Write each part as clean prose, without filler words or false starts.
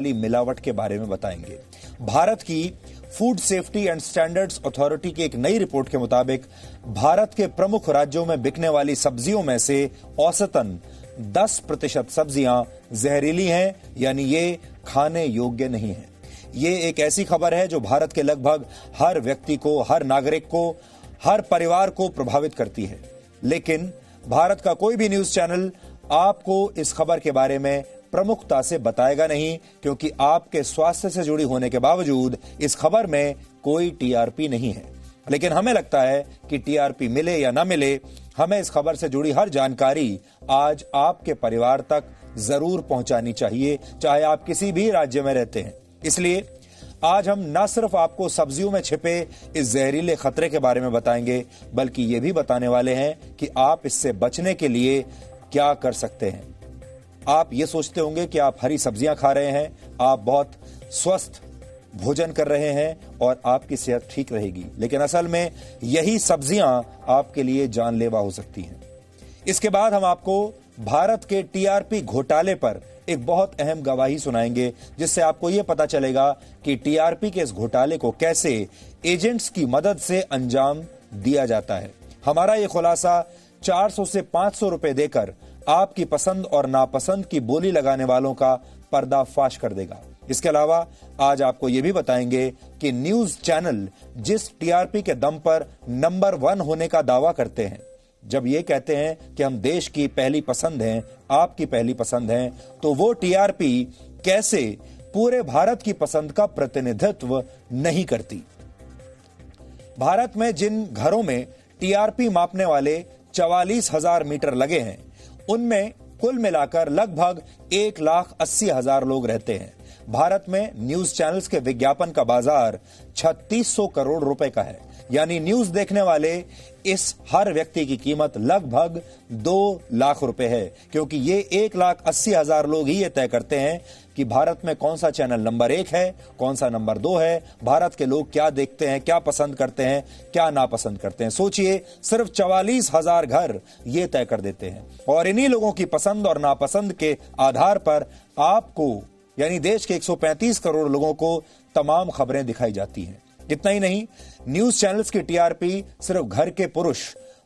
मिलावट के बारे में बताएंगे। भारत की food safety and standards authority की एक नई रिपोर्ट के मुताबिक भारत के प्रमुख राज्यों में बिकने वाली सब्जियों में से औसतन 10% सब्जियां जहरीली हैं, यानी ये खाने योग्य नहीं है। ये एक ऐसी खबर है जो भारत के लगभग हर व्यक्ति को, हर नागरिक को, हर परिवार को प्रभावित करती है। लेकिन भारत का कोई भी न्यूज चैनल आपको इस खबर के बारे में प्रमुखता से बताएगा नहीं, क्योंकि आपके स्वास्थ्य से जुड़ी होने के बावजूद इस खबर में कोई टीआरपी नहीं है। लेकिन हमें लगता है कि टीआरपी मिले या ना मिले, हमें इस खबर से जुड़ी हर जानकारी आज आपके परिवार तक जरूर पहुंचानी चाहिए, चाहे आप किसी भी राज्य में रहते हैं। इसलिए आज हम न सिर्फ आपको सब्जियों में छिपे इस जहरीले खतरे के बारे में बताएंगे, बल्कि ये भी बताने वाले हैं कि आप इससे बचने के लिए क्या कर सकते हैं। आप ये सोचते होंगे कि आप हरी सब्जियां खा रहे हैं, आप बहुत स्वस्थ भोजन कर रहे हैं और आपकी सेहत ठीक रहेगी, लेकिन असल में यही सब्जियां आपके लिए जानलेवा हो सकती हैं। इसके बाद हम आपको भारत के टीआरपी घोटाले पर एक बहुत अहम गवाही सुनाएंगे, जिससे आपको यह पता चलेगा कि टीआरपी के इस घोटाले को कैसे एजेंट्स की मदद से अंजाम दिया जाता है। हमारा यह खुलासा 400 से 500 रुपए देकर आपकी पसंद और नापसंद की बोली लगाने वालों का पर्दाफाश कर देगा। इसके अलावा आज आपको यह भी बताएंगे कि न्यूज चैनल जिस टीआरपी के दम पर नंबर 1 होने का दावा करते हैं, जब ये कहते हैं कि हम देश की पहली पसंद हैं, आपकी पहली पसंद हैं, तो वो टीआरपी कैसे पूरे भारत की पसंद का प्रतिनिधित्व नहीं करती। भारत में जिन घरों में टीआरपी मापने वाले 44,000 मीटर लगे हैं, उनमें कुल मिलाकर लगभग 1,80,000 लोग रहते हैं। भारत में न्यूज चैनल्स के विज्ञापन का बाजार 3600 करोड़ रुपए का है, यानी न्यूज देखने वाले इस हर व्यक्ति की कीमत लगभग 2 लाख रुपए है, क्योंकि ये 1,80,000 लोग ही ये तय करते हैं कि भारत में कौन सा चैनल नंबर 1 है, कौन सा नंबर 2 है, भारत के लोग क्या देखते हैं, क्या पसंद करते हैं, क्या नापसंद करते हैं। सोचिए, सिर्फ 44,000 घर ये तय कर देते हैं, और इन्हीं लोगों की पसंद और नापसंद के आधार पर आपको, यानी देश के 135 करोड़ लोगों को तमाम खबरें दिखाई जाती हैं। इतना ही नहीं, न्यूज चैनल्स की टीआरपी सिर्फ घर के पुरुष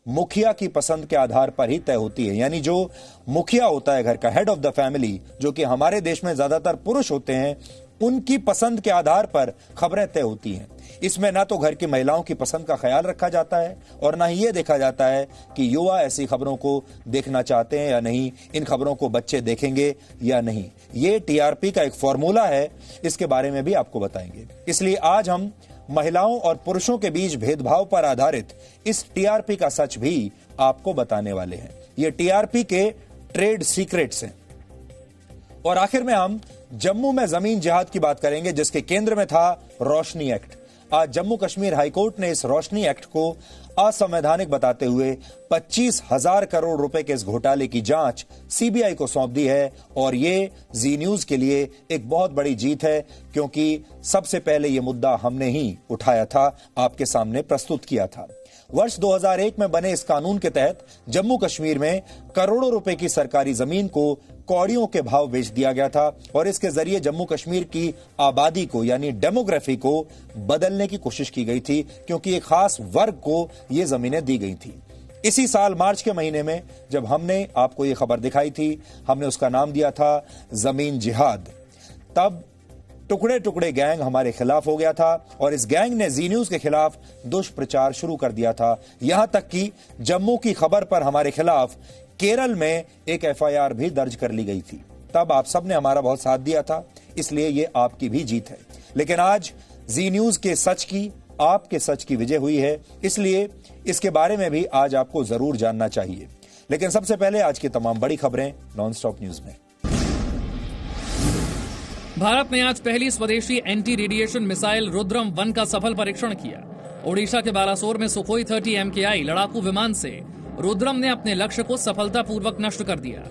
मुखिया की पसंद के आधार पर ही तय होती है, यानी जो मुखिया होता है घर का, हेड ऑफ द फैमिली, जो कि हमारे देश में ज्यादातर पुरुष होते हैं, उनकी पसंद के आधार पर खबरें तय होती हैं। इसमें ना तो घर की महिलाओं की पसंद का ख्याल रखा जाता है और ना ही यह देखा जाता है कि युवा ऐसी खबरों को देखना चाहते हैं या नहीं, इन खबरों को बच्चे देखेंगे या नहीं। ये टीआरपी का एक फॉर्मूला है, इसके बारे में भी आपको बताएंगे। इसलिए आज हम महिलाओं और पुरुषों के बीच भेदभाव पर आधारित इस टीआरपी का सच भी आपको बताने वाले हैं। ये टीआरपी के ट्रेड सीक्रेट्स हैं। और आखिर में हम जम्मू में जमीन जिहाद की बात करेंगे, जिसके केंद्र में था रोशनी एक्ट। आज जम्मू कश्मीर हाईकोर्ट ने इस रोशनी एक्ट को असंवैधानिक बताते हुए 25,000 करोड़ रुपए के इस घोटाले की जांच सीबीआई को सौंप दी है। और ये जी न्यूज के लिए एक बहुत बड़ी जीत है, क्योंकि सबसे पहले ये मुद्दा हमने ही उठाया था, आपके सामने प्रस्तुत किया था। वर्ष 2001 में बने इस कानून के तहत जम्मू कश्मीर में करोड़ों रुपए की सरकारी जमीन को कौड़ियों के भाव बेच दिया गया था, और इसके जरिए जम्मू कश्मीर की आबादी को, यानी डेमोग्राफी को बदलने की कोशिश की गई थी, क्योंकि एक खास वर्ग को ये जमीनें दी गई थी। इसी साल मार्च के महीने में जब हमने आपको ये खबर दिखाई थी, हमने उसका नाम दिया था जमीन जिहाद। तब टुकड़े टुकड़े गैंग हमारे खिलाफ हो गया था, और इस गैंग ने जी न्यूज के खिलाफ दुष्प्रचार शुरू कर दिया था। यहां तक कि जम्मू की खबर पर हमारे खिलाफ केरल में एक एफआईआर भी दर्ज कर ली गई थी। तब आप सबने हमारा बहुत साथ दिया था, इसलिए ये आपकी भी जीत है। लेकिन आज जी न्यूज के सच की, आपके सच की विजय हुई है, इसलिए इसके बारे में भी आज आपको जरूर जानना चाहिए। लेकिन सबसे पहले आज की तमाम बड़ी खबरें नॉनस्टॉप न्यूज में। भारत ने आज पहली स्वदेशी एंटी रेडिएशन मिसाइल रुद्रम 1 का सफल परीक्षण किया। ओडिशा के बालासोर में सुखोई 30 MKI लड़ाकू विमान से रुद्रम ने अपने लक्ष्य को सफलतापूर्वक नष्ट कर दिया।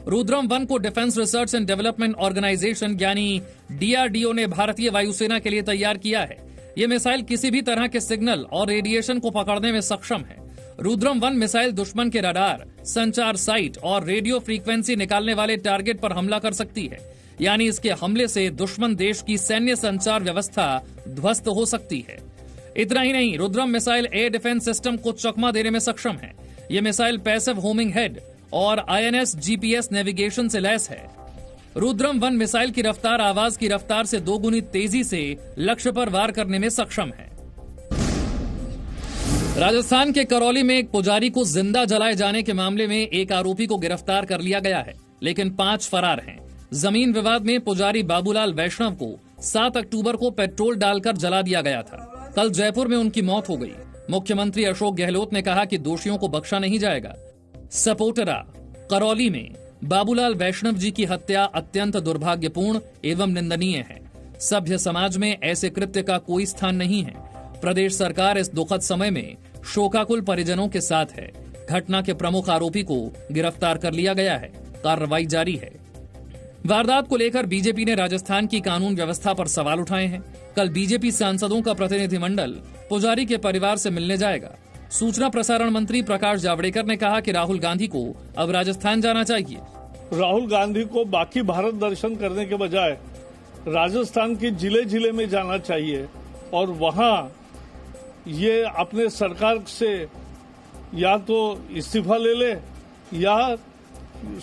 रुद्रम 1 को defence research and development organisation यानी DRDO ने भारतीय वायुसेना के लिए तैयार किया है। ये मिसाइल किसी भी तरह के सिग्नल और रेडिएशन को पकड़ने में सक्षम है। रुद्रम 1 मिसाइल दुश्मन के रडार, संचार साइट और रेडियो फ्रीक्वेंसी निकालने वाले टारगेट पर हमला कर सकती है। यानी इसके हमले से दुश्मन देश की सैन्य संचार व्यवस्था ध्वस्त हो सकती है। इतना ही नहीं, Rudram missile air defence system को चकमा देने में सक्षम है। ये मिसाइल पैसिव होमिंग हेड और INS GPS नेविगेशन से लैस है। रुद्रम 1 मिसाइल की रफ्तार आवाज की रफ्तार से 2 गुनी तेजी से लक्ष्य पर वार करने में सक्षम है। राजस्थान के करौली में एक पुजारी को जिंदा जलाए जाने के मामले में एक आरोपी को गिरफ्तार कर लिया गया है, लेकिन 5 फरार हैं। जमीन विवाद में पुजारी बाबूलाल वैष्णव को 7 अक्टूबर को पेट्रोल डालकर जला दिया गया था। कल जयपुर में उनकी मौत हो गई। मुख्यमंत्री अशोक गहलोत ने कहा कि दोषियों को बख्शा नहीं जाएगा। सपोटरा करौली में बाबूलाल वैष्णव जी की हत्या अत्यंत दुर्भाग्यपूर्ण एवं निंदनीय है। सभ्य समाज में ऐसे कृत्य का कोई स्थान नहीं है। प्रदेश सरकार इस दुखद समय में शोकाकुल परिजनों के साथ है। घटना के प्रमुख आरोपी को गिरफ्तार कर लिया गया है। कार्रवाई जारी है। वारदात को लेकर बीजेपी ने राजस्थान की कानून व्यवस्था पर सवाल उठाए हैं। कल बीजेपी सांसदों का प्रतिनिधिमंडल पुजारी के परिवार से मिलने जाएगा। सूचना प्रसारण मंत्री प्रकाश जावड़ेकर ने कहा कि राहुल गांधी को अब राजस्थान जाना चाहिए। राहुल गांधी को बाकी भारत दर्शन करने के बजाय राजस्थान के जिले जिले में जाना चाहिए और वहां ये अपने सरकार से या तो इस्तीफा ले ले या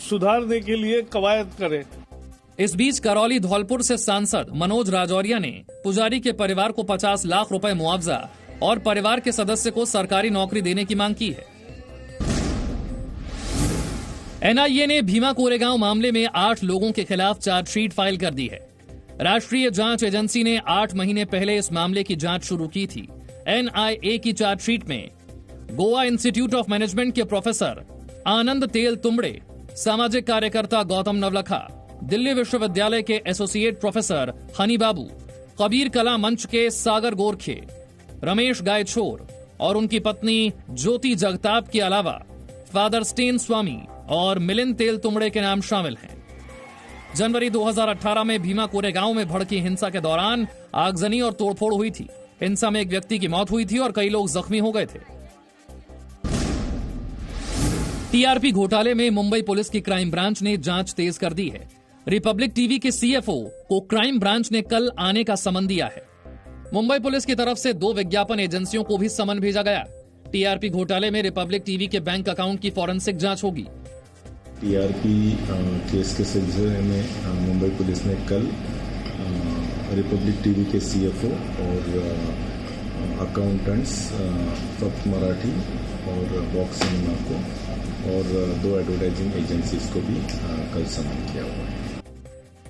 सुधारने के लिए कवायद करे। इस बीच करौली धौलपुर से सांसद मनोज राजौरिया ने पुजारी के परिवार को 50 लाख रुपए मुआवजा और परिवार के सदस्य को सरकारी नौकरी देने की मांग की है। NIA ने भीमा कोरेगांव मामले में 8 लोगों के खिलाफ चार्जशीट फाइल कर दी है। राष्ट्रीय जांच एजेंसी ने 8 महीने पहले इस मामले की जांच शुरू की थी। NIA की चार्जशीट में गोवा इंस्टीट्यूट ऑफ मैनेजमेंट के प्रोफेसर आनंद तेल तुंबड़े, सामाजिक कार्यकर्ता गौतम नवलखा, दिल्ली विश्वविद्यालय के एसोसिएट प्रोफेसर हनी बाबू, कबीर कला मंच के सागर गोरखे, रमेश गायछोर और उनकी पत्नी ज्योति जगताप के अलावा फादर स्टेन स्वामी और मिलिंद तेल तुंबड़े के नाम शामिल हैं। जनवरी 2018 में भीमा कोरेगांव में भड़की हिंसा के दौरान आगजनी और तोड़फोड़ हुई थी। हिंसा में एक व्यक्ति की मौत हुई थी और कई लोग जख्मी हो गए थे। TRP घोटाले में मुंबई पुलिस की क्राइम ब्रांच ने जांच तेज कर दी है। रिपब्लिक टीवी के CFO को क्राइम ब्रांच ने कल आने का समन दिया है। मुंबई पुलिस की तरफ से 2 विज्ञापन एजेंसियों को भी समन भेजा गया। TRP घोटाले में रिपब्लिक टीवी के बैंक अकाउंट की फॉरेंसिक जांच होगी। TRP केस के सिलसिले में मुंबई पुलिस ने कल रिपब्लिक टीवी के CFO और अकाउंटेंट्स फक्त मराठी और बॉक्स सिनेमा को और 2 एडवर्टाइजिंग एजेंसीज को भी कल समन किया हुआ है।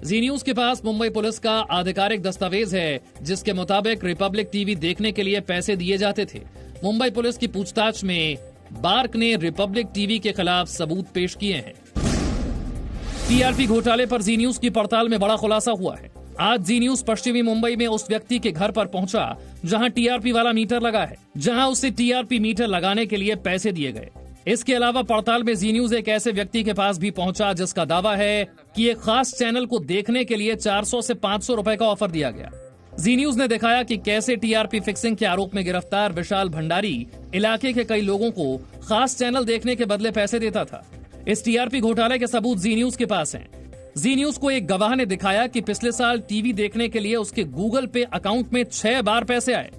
जी न्यूज के पास मुंबई पुलिस का आधिकारिक दस्तावेज है, जिसके मुताबिक रिपब्लिक टीवी देखने के लिए पैसे दिए जाते थे। मुंबई पुलिस की पूछताछ में बार्क ने रिपब्लिक टीवी के खिलाफ सबूत पेश किए हैं। TRP घोटाले पर जी न्यूज की पड़ताल में बड़ा खुलासा हुआ है। आज जी न्यूज पश्चिमी मुंबई में उस व्यक्ति के घर पर पहुंचा जहां TRP वाला मीटर लगा है, जहां उसे TRP मीटर लगाने के लिए पैसे दिए गए। इसके अलावा पड़ताल में जी न्यूज एक ऐसे व्यक्ति के पास भी पहुंचा जिसका दावा है कि एक खास चैनल को देखने के लिए 400 से 500 रुपए का ऑफर दिया गया। जी न्यूज ने दिखाया कि कैसे TRP फिक्सिंग के आरोप में गिरफ्तार विशाल भंडारी इलाके के कई लोगों को खास चैनल देखने के बदले पैसे देता था। इस TRP घोटाले के सबूत जी न्यूज के पास हैं। जी न्यूज को एक गवाह ने दिखाया कि पिछले साल टीवी देखने के लिए उसके गूगल पे अकाउंट में 6 बार पैसे आए।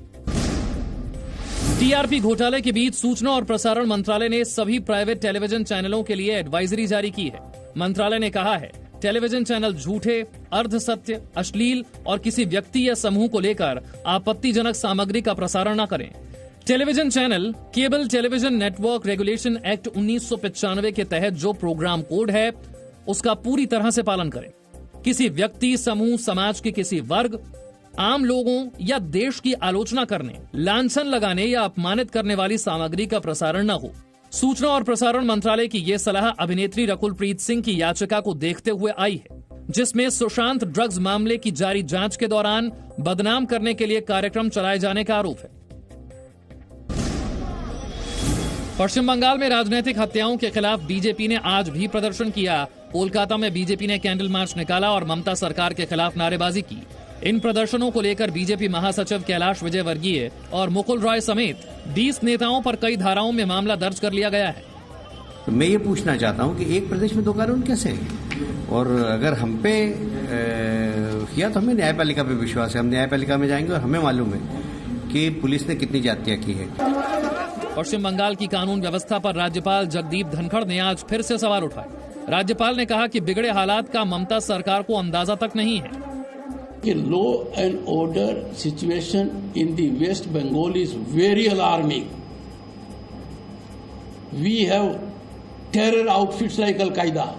TRP घोटाले के बीच सूचना और प्रसारण मंत्रालय ने सभी प्राइवेट टेलीविजन चैनलों के लिए एडवाइजरी जारी की है। मंत्रालय ने कहा है, टेलीविजन चैनल झूठे, अर्ध सत्य, अश्लील और किसी व्यक्ति या समूह को लेकर आपत्तिजनक सामग्री का प्रसारण न करें। Television channel cable television network regulation act 1995 के तहत जो प्रोग्राम कोड है उसका पूरी तरह से पालन करें। किसी व्यक्ति, समूह, समाज के किसी वर्ग, आम लोगों या देश की आलोचना करने, लांछन लगाने या अपमानित करने वाली सामग्री का प्रसारण न हो। सूचना और प्रसारण मंत्रालय की ये सलाह अभिनेत्री रकुल प्रीत सिंह की याचिका को देखते हुए आई है, जिसमें सुशांत ड्रग्स मामले की जारी जांच के दौरान बदनाम करने के लिए कार्यक्रम चलाए जाने का आरोप है। पश्चिम बंगाल में राजनीतिक हत्याओं के खिलाफ बीजेपी ने आज भी प्रदर्शन किया। कोलकाता में बीजेपी ने कैंडल मार्च निकाला और ममता सरकार के खिलाफ नारेबाजी की। इन प्रदर्शनों को लेकर बीजेपी महासचिव कैलाश विजयवर्गीय और मुकुल रॉय समेत 20 नेताओं पर कई धाराओं में मामला दर्ज कर लिया गया है। तो मैं ये पूछना चाहता हूं कि एक प्रदेश में 2 कानून कैसे हैं? और अगर हम पे किया तो हमें न्यायपालिका पे विश्वास है। हम न्यायपालिका में जाएंगे और हमें मालूम है कि पुलिस ने कितनी ज्यादतियां की है। पश्चिम बंगाल की कानून व्यवस्था पर राज्यपाल जगदीप धनखड़ ने आज फिर से सवाल उठाए। राज्यपाल ने कहा कि बिगड़े हालात का ममता सरकार को अंदाजा तक नहीं है। कि law and order situation in the West Bengal is very alarming. We have terror outfits like al-Qaeda.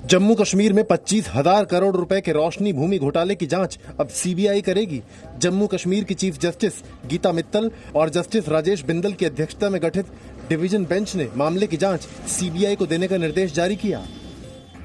Jammu Kashmir में 25,000 करोड़ रुपए के रोशनी भूमि घोटाले की जांच अब सीबीआई करेगी। जम्मू कश्मीर की चीफ जस्टिस गीता मित्तल और जस्टिस राजेश बिंदल की अध्यक्षता में गठित डिवीजन बेंच ने मामले की जांच सीबीआई को देने का निर्देश जारी किया।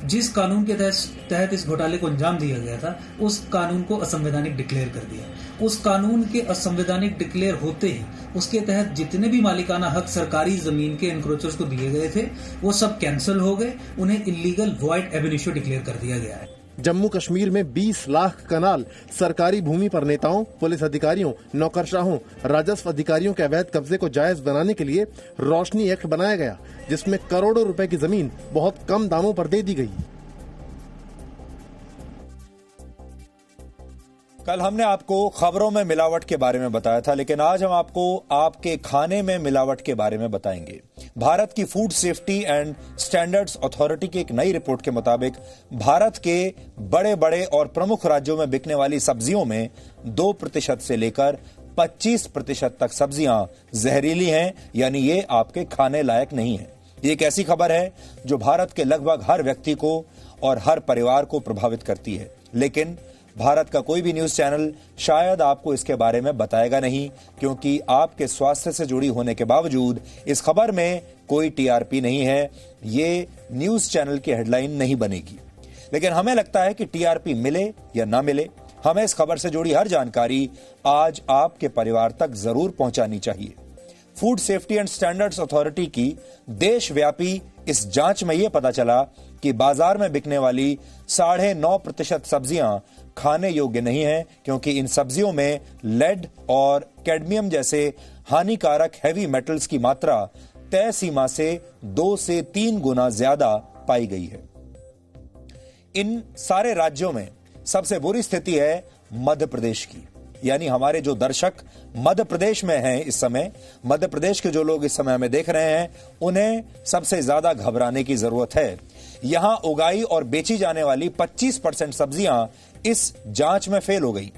जिस कानून के तहत इस घोटाले को अंजाम दिया गया था, उस कानून को असंवैधानिक डिक्लेयर कर दिया। उस कानून के असंवैधानिक डिक्लेयर होते ही उसके तहत जितने भी मालिकाना हक सरकारी जमीन के एनक्रोचर्स को दिए गए थे, वो सब कैंसिल हो गए। उन्हें इलीगल वॉइड एब इनिशियो डिक्लेयर कर दिया गया है। जम्मू कश्मीर में 20 लाख कनाल सरकारी भूमि पर नेताओं, पुलिस अधिकारियों, नौकरशाहों, राजस्व अधिकारियों के अवैध कब्जे को जायज बनाने के लिए रोशनी एक्ट बनाया गया, जिसमें करोड़ों रुपए की जमीन बहुत कम दामों पर दे दी गई। कल हमने आपको खबरों में मिलावट के बारे में बताया था, लेकिन आज हम आपको आपके खाने में मिलावट के बारे में बताएंगे। भारत की food safety and standards authority की एक नई रिपोर्ट के मुताबिक भारत के बड़े बड़े और प्रमुख राज्यों में बिकने वाली सब्जियों में 2% से लेकर 25% तक सब्जियां जहरीली हैं, यानी ये आपके खाने लायक नहीं है। ये एक ऐसी खबर है जो भारत के लगभग हर व्यक्ति को और हर परिवार को प्रभावित करती है, लेकिन भारत का कोई भी न्यूज चैनल शायद आपको इसके बारे में बताएगा नहीं, क्योंकि आपके स्वास्थ्य से जुड़ी होने के बावजूद इस खबर में कोई टीआरपी नहीं है। ये न्यूज चैनल की हेडलाइन नहीं बनेगी। लेकिन हमें लगता है कि टीआरपी मिले या ना मिले, हमें इस खबर से जुड़ी हर जानकारी आज आपके परिवार तक जरूर पहुंचानी चाहिए। Food safety and standards authority की देशव्यापी इस जांच में यह पता चला कि बाजार में बिकने वाली 9.5% सब्जियां खाने योग्य नहीं है, क्योंकि इन सब्जियों में लेड और कैडमियम जैसे हानिकारक हैवी मेटल्स की मात्रा तय सीमा से 2 से 3 गुना ज्यादा पाई गई है। इन सारे राज्यों में सबसे बुरी स्थिति है मध्य प्रदेश की, यानी हमारे जो दर्शक मध्य प्रदेश में हैं इस समय, मध्य प्रदेश के जो लोग इस समय हमें देख रहे हैं, उन्हें सबसे ज्यादा घबराने की जरूरत है। यहां उगाई और बेची जाने वाली 25% सब्जियां इस जांच में फेल हो गई।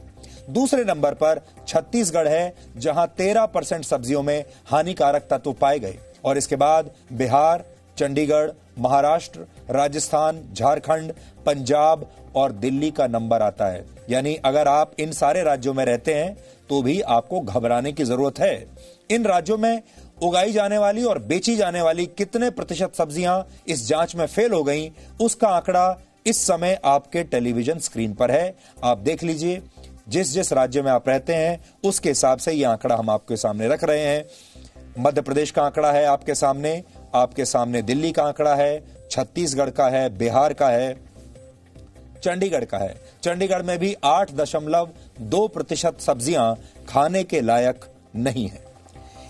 दूसरे नंबर पर छत्तीसगढ़ है, जहां 13% सब्जियों में हानिकारक तत्व पाए गए, और इसके बाद बिहार, चंडीगढ़, महाराष्ट्र, राजस्थान, झारखंड, पंजाब और दिल्ली का नंबर आता है। यानी अगर आप इन सारे राज्यों में रहते हैं तो भी आपको घबराने की जरूरत है। इन राज्यों में उगाई जाने वाली और बेची जाने वाली कितने प्रतिशत सब्जियां इस जांच में फेल हो गईं, उसका आंकड़ा इस समय आपके टेलीविजन स्क्रीन पर है। आप देख लीजिए, जिस जिस राज्य में आप रहते हैं उसके हिसाब से यह आंकड़ा हम आपके सामने रख रहे हैं। मध्य प्रदेश का आंकड़ा है आपके सामने दिल्ली का आंकड़ा है, छत्तीसगढ़ का है, बिहार का है, चंडीगढ़ का है। चंडीगढ़ में भी 8.2% सब्जियां खाने के लायक नहीं है।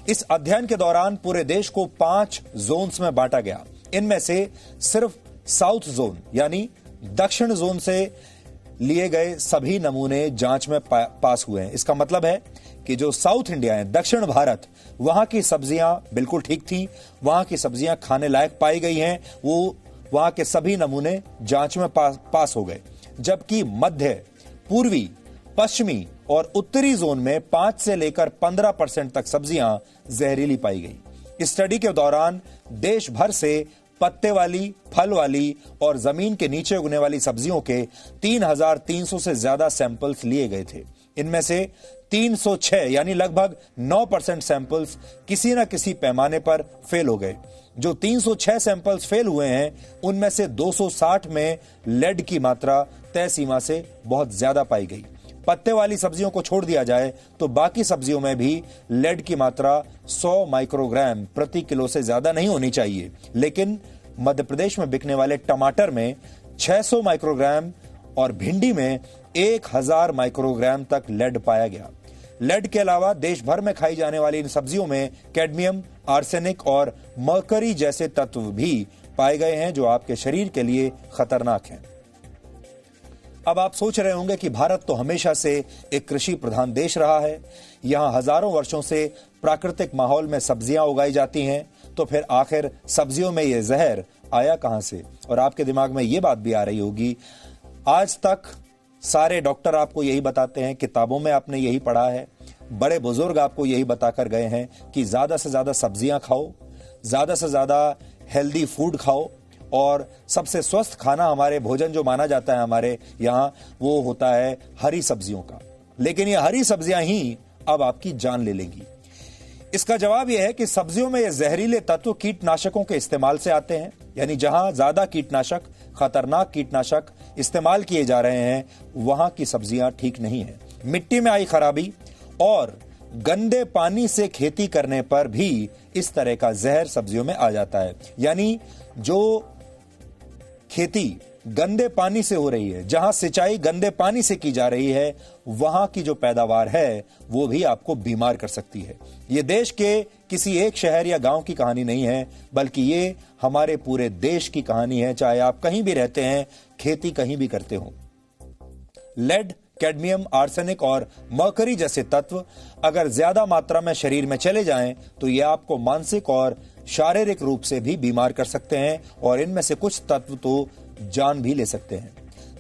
इस अध्ययन के दौरान पूरे देश को 5 जोन्स में बांटा गया। इनमें से सिर्फ साउथ जोन यानी दक्षिण जोन से लिए गए सभी नमूने जांच में पास हुए हैं। इसका मतलब है कि जो साउथ इंडिया है, दक्षिण भारत, वहां की सब्जियां बिल्कुल ठीक थी, वहां की सब्जियां खाने लायक पाई गई हैं, वो वहां के सभी नमूने जांच में पास हो गए। जबकि मध्य, पूर्वी, पश्चिमी और उत्तरी जोन में 5 से लेकर 15% तक सब्जियां जहरीली पाई गई। इस स्टडी के दौरान देश भर से पत्ते वाली, फल वाली और जमीन के नीचे उगने वाली सब्जियों के 3,300 से ज्यादा सैंपल्स लिए गए थे। इनमें से 306 यानी लगभग 9% सैंपल्स किसी न किसी पैमाने पर फेल हो गए। जो 306 सैंपल्स फेल हुए हैं, उनमें से 260 में लेड की मात्रा तय सीमा से बहुत ज्यादा पाई गई। पत्ते वाली सब्जियों को छोड़ दिया जाए तो बाकी सब्जियों में भी लेड की मात्रा 100 माइक्रोग्राम प्रति किलो से ज्यादा नहीं होनी चाहिए, लेकिन मध्य प्रदेश में बिकने वाले टमाटर में 600 माइक्रोग्राम और भिंडी में 1000 माइक्रोग्राम तक लेड पाया गया। लेड के अलावा देश भर में खाई जाने वाली इन सब्जियों में कैडमियम, आर्सेनिक और मर्करी जैसे तत्व भी पाए गए हैं जो आपके शरीर के लिए खतरनाक हैं। अब आप सोच रहे होंगे कि भारत तो हमेशा से एक कृषि प्रधान देश रहा है, यहां हजारों वर्षों से प्राकृतिक माहौल में सब्जियां उगाई जाती हैं, तो फिर आखिर सब्जियों में यह जहर आया कहां से? और आपके दिमाग में यह बात भी आ रही होगी, आज तक सारे डॉक्टर आपको यही बताते हैं, किताबों में आपने यही पढ़ा है, बड़े बुजुर्ग आपको यही बताकर गए हैं कि ज्यादा से ज्यादा सब्जियां खाओ, ज्यादा से ज्यादा हेल्दी फूड खाओ, और सबसे स्वस्थ खाना हमारे भोजन जो माना जाता है हमारे यहाँ, वो होता है हरी सब्जियों का। लेकिन ये हरी सब्जियां ही अब आपकी जान ले लेंगी। इसका जवाब यह है कि सब्जियों में ये जहरीले तत्व कीटनाशकों के इस्तेमाल से आते हैं। यानी जहां ज्यादा कीटनाशक, खतरनाक कीटनाशक इस्तेमाल किए जा रहे हैं, वहां की सब्जियां ठीक नहीं है। मिट्टी में आई खराबी और गंदे पानी से खेती करने पर भी इस तरह का जहर सब्जियों में आ जाता है। यानी जो खेती गंदे पानी से हो रही है, जहां सिंचाई गंदे पानी से की जा रही है, वहां की जो पैदावार है वो भी आपको बीमार कर सकती है। ये देश के किसी एक शहर या गांव की कहानी नहीं है, बल्कि ये हमारे पूरे देश की कहानी है, चाहे आप कहीं भी रहते हैं, खेती कहीं भी करते हो। लेड, कैडमियम, आर्सेनिक और मर्करी जैसे तत्व अगर ज्यादा मात्रा में शरीर में चले जाएं तो ये आपको मानसिक और शारीरिक रूप से भी बीमार कर सकते हैं, और इनमें से कुछ तत्व तो जान भी ले सकते हैं।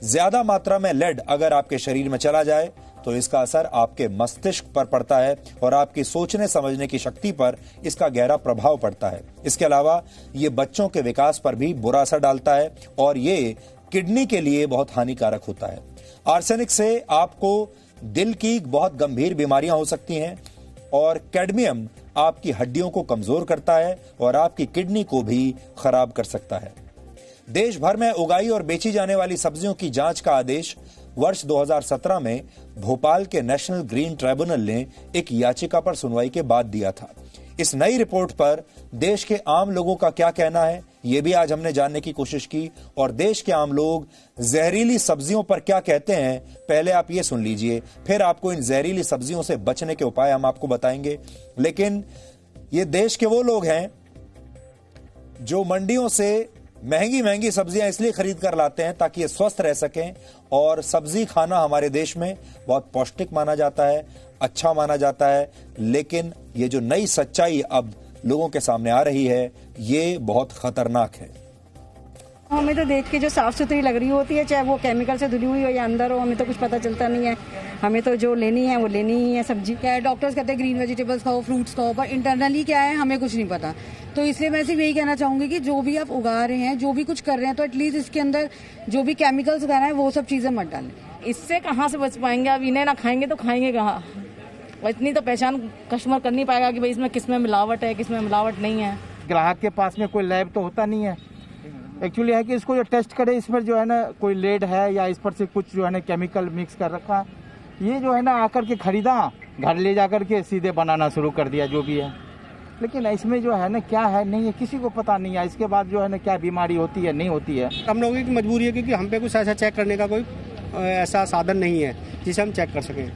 ज्यादा मात्रा में लेड अगर आपके शरीर में चला जाए तो इसका असर आपके मस्तिष्क पर पड़ता है और आपकी सोचने समझने की शक्ति पर इसका गहरा प्रभाव पड़ता है। इसके अलावा ये बच्चों के विकास पर भी बुरा असर डालता है और ये किडनी के लिए बहुत हानिकारक होता है। आर्सेनिक से आपको दिल की बहुत गंभीर बीमारियां हो सकती हैं, और कैडमियम आपकी हड्डियों को कमजोर करता है और आपकी किडनी को भी खराब कर सकता है। देश भर में उगाई और बेची जाने वाली सब्जियों की जांच का आदेश वर्ष 2017 में भोपाल के नेशनल ग्रीन ट्राइब्यूनल ने एक याचिका पर सुनवाई के बाद दिया था। इस नई रिपोर्ट पर देश के आम लोगों का क्या कहना है, ये भी आज हमने जानने की कोशिश की, और देश के आम लोग जहरीली सब्जियों पर क्या कहते हैं, पहले आप ये सुन लीजिए, फिर आपको इन जहरीली सब्जियों से बचने के उपाय हम आपको बताएंगे। लेकिन ये देश के वो लोग हैं जो मंडियों से महंगी महंगी सब्जियां इसलिए खरीद कर लाते हैं ताकि ये स्वस्थ रह सकें, और सब्जी खाना हमारे देश में बहुत पौष्टिक माना जाता है, अच्छा माना जाता है। लेकिन ये जो नई सच्चाई अब लोगों के सामने आ रही है, ये बहुत खतरनाक है। हमें तो देख के जो साफ सुथरी लग रही होती है, चाहे वो केमिकल से धुली हुई हो या अंदर हो, हमें तो कुछ पता चलता नहीं है। हमें तो जो लेनी है वो लेनी ही है सब्जी। क्या है, डॉक्टर्स कहते हैं ग्रीन वेजिटेबल्स खाओ, फ्रूट्स खाओ, पर इंटरनली क्या है हमें कुछ नहीं पता। तो इसलिए मैं सिर्फ यही कहना चाहूंगी कि जो भी आप उगा रहे हैं, जो भी कुछ कर रहे हैं, तो एटलीस्ट इसके अंदर जो भी केमिकल्स वगैरह है वो सब चीजें मत डालें। इससे कहाँ से बच पाएंगे? अब इन्हें ना खाएंगे तो खाएंगे कहाँ? इतनी तो पहचान कस्टमर कर नहीं पाएगा कि भाई इसमें किसमें मिलावट है, किसमें मिलावट नहीं है। ग्राहक के पास में कोई लैब तो होता नहीं है। एक्चुअली है कि इसको जो टेस्ट करे, इस पर जो है ना कोई लेड है या इस पर से कुछ जो है ना केमिकल मिक्स कर रखा, ये जो है ना आकर के खरीदा, घर ले जाकर के सीधे बनाना शुरू कर दिया जो भी है। लेकिन इसमें जो है ना क्या है नहीं है, किसी को पता नहीं है। इसके बाद जो है ना क्या बीमारी होती है नहीं होती है। हम लोगों की मजबूरी है क्योंकि हम पे कुछ ऐसा चेक करने का कोई ऐसा साधन नहीं है जिसे हम चेक कर सकें।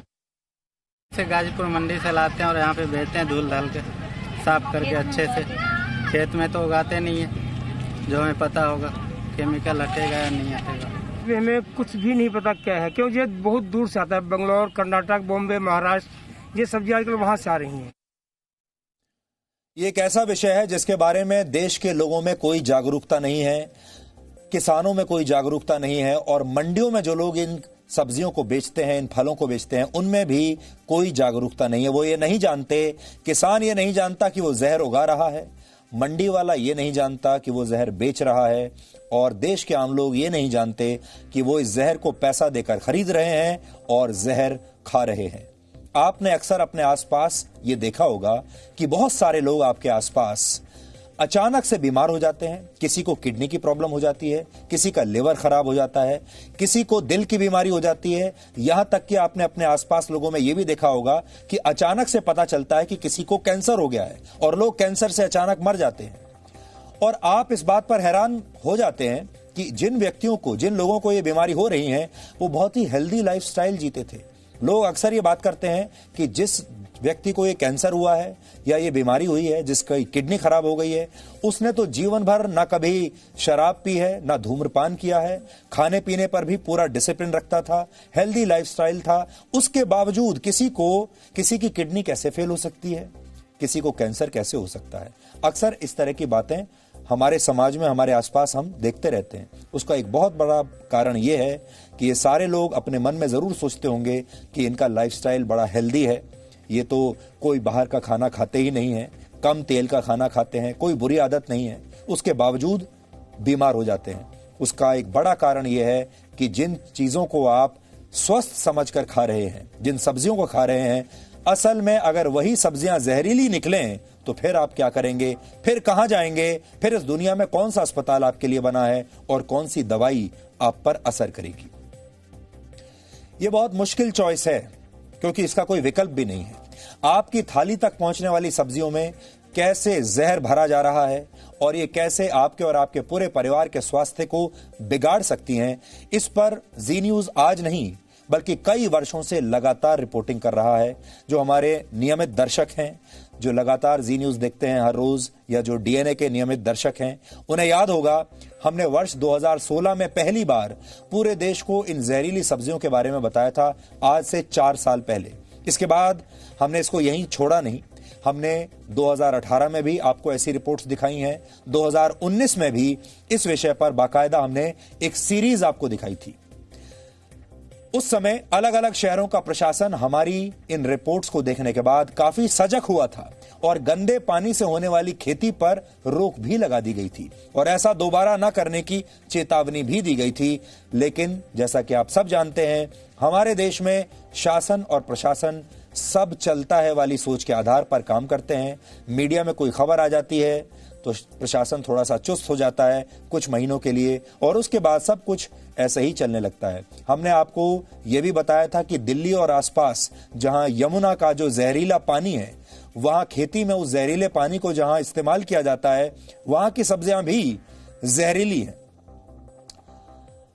से गाजीपुर मंडी से लाते हैं और यहाँ पे बेचते हैं, धुल धाल के साफ करके अच्छे से। खेत में तो उगाते नहीं है, जो हमें पता होगा केमिकल हटेगा या नहीं हटेगा। हमें कुछ भी नहीं पता क्या है, क्योंकि ये बहुत दूर से आता है, बेंगलोर, कर्नाटक, बॉम्बे, महाराष्ट्र, ये सब्जी आजकल वहाँ से आ रही हैं। ये एक ऐसा विषय है जिसके बारे में देश के लोगों में कोई जागरूकता नहीं है, किसानों में कोई जागरूकता नहीं है, और मंडियों में जो लोग इन सब्जियों को बेचते हैं, इन फलों को बेचते हैं, उनमें भी कोई जागरूकता नहीं है। वो ये नहीं जानते, किसान ये नहीं जानता कि वो जहर उगा रहा है, मंडी वाला ये नहीं जानता कि वो जहर बेच रहा है, और देश के आम लोग ये नहीं जानते कि वो इस जहर को पैसा देकर खरीद रहे हैं और जहर खा रहे हैं। आपने अक्सर अपने आसपास ये देखा होगा कि बहुत सारे लोग आपके आसपास अचानक से बीमार हो जाते हैं। किसी को किडनी की प्रॉब्लम हो जाती है, किसी का लिवर खराब हो जाता है, किसी को दिल की बीमारी हो जाती है। यहां तक कि आपने अपने आसपास लोगों में यह भी देखा होगा कि अचानक से पता चलता है कि किसी को कैंसर हो गया है, और लोग कैंसर से अचानक मर जाते हैं। और आप इस बात पर हैरान हो जाते हैं कि जिन व्यक्तियों को, जिन लोगों को यह बीमारी हो रही है, वो बहुत ही हेल्दी लाइफस्टाइल जीते थे। लोग अक्सर ये बात करते हैं कि जिस व्यक्ति को ये कैंसर हुआ है या ये बीमारी हुई है जिसकी किडनी खराब हो गई है, उसने तो जीवन भर ना कभी शराब पी है, ना धूम्रपान किया है, खाने पीने पर भी पूरा डिसिप्लिन रखता था, हेल्दी लाइफस्टाइल था। उसके बावजूद किसी की किडनी कैसे फेल हो सकती है, किसी को कैंसर कैसे हो सकता है। अक्सर इस तरह की बातें हमारे समाज में, हमारे आसपास हम देखते रहते हैं। उसका एक बहुत बड़ा कारण यह है कि ये सारे लोग अपने मन में जरूर सोचते होंगे कि इनका लाइफस्टाइल बड़ा हेल्दी है, ये तो कोई बाहर का खाना खाते ही नहीं है, कम तेल का खाना खाते हैं, कोई बुरी आदत नहीं है, उसके बावजूद बीमार हो जाते हैं। उसका एक बड़ा कारण यह है कि जिन चीजों को आप स्वस्थ समझकर खा रहे हैं, जिन सब्जियों को खा रहे हैं, असल में अगर वही सब्जियां जहरीली निकलें तो फिर आप क्या करेंगे, फिर कहां जाएंगे, फिर इस दुनिया में कौन सा अस्पताल आपके लिए बना है और कौन सी दवाई आप पर असर करेगी। यह बहुत मुश्किल चॉइस है क्योंकि इसका कोई विकल्प भी नहीं है। आपकी थाली तक पहुंचने वाली सब्जियों में कैसे जहर भरा जा रहा है और ये कैसे आपके और आपके पूरे परिवार के स्वास्थ्य को बिगाड़ सकती हैं, इस पर जी न्यूज आज नहीं बल्कि कई वर्षों से लगातार रिपोर्टिंग कर रहा है। जो हमारे नियमित दर्शक हैं, जो लगातार जी न्यूज देखते हैं हर रोज, या जो डीएनए के नियमित दर्शक हैं, उन्हें याद होगा हमने वर्ष 2016 में पहली बार पूरे देश को इन जहरीली सब्जियों के बारे में बताया था, आज से 4 साल पहले। इसके बाद हमने इसको यहीं छोड़ा नहीं, हमने 2018 में भी आपको ऐसी रिपोर्ट्स दिखाई हैं, 2019 में भी इस विषय पर बाकायदा हमने एक सीरीज आपको दिखाई थी। उस समय अलग अलग शहरों का प्रशासन हमारी इन रिपोर्ट्स को देखने के बाद काफी सजग हुआ था और गंदे पानी से होने वाली खेती पर रोक भी लगा दी गई थी और ऐसा दोबारा न करने की चेतावनी भी दी गई थी। लेकिन जैसा कि आप सब जानते हैं, हमारे देश में शासन और प्रशासन सब चलता है वाली सोच के आधार पर काम करते हैं। मीडिया में कोई खबर आ जाती है तो प्रशासन थोड़ा सा चुस्त हो जाता है कुछ महीनों के लिए और उसके बाद सब कुछ ऐसे ही चलने लगता है। हमने आपको यह भी बताया था कि दिल्ली और आसपास जहां यमुना का जो जहरीला पानी है, वहां खेती में उस जहरीले पानी को जहां इस्तेमाल किया जाता है, वहां की सब्जियां भी जहरीली हैं।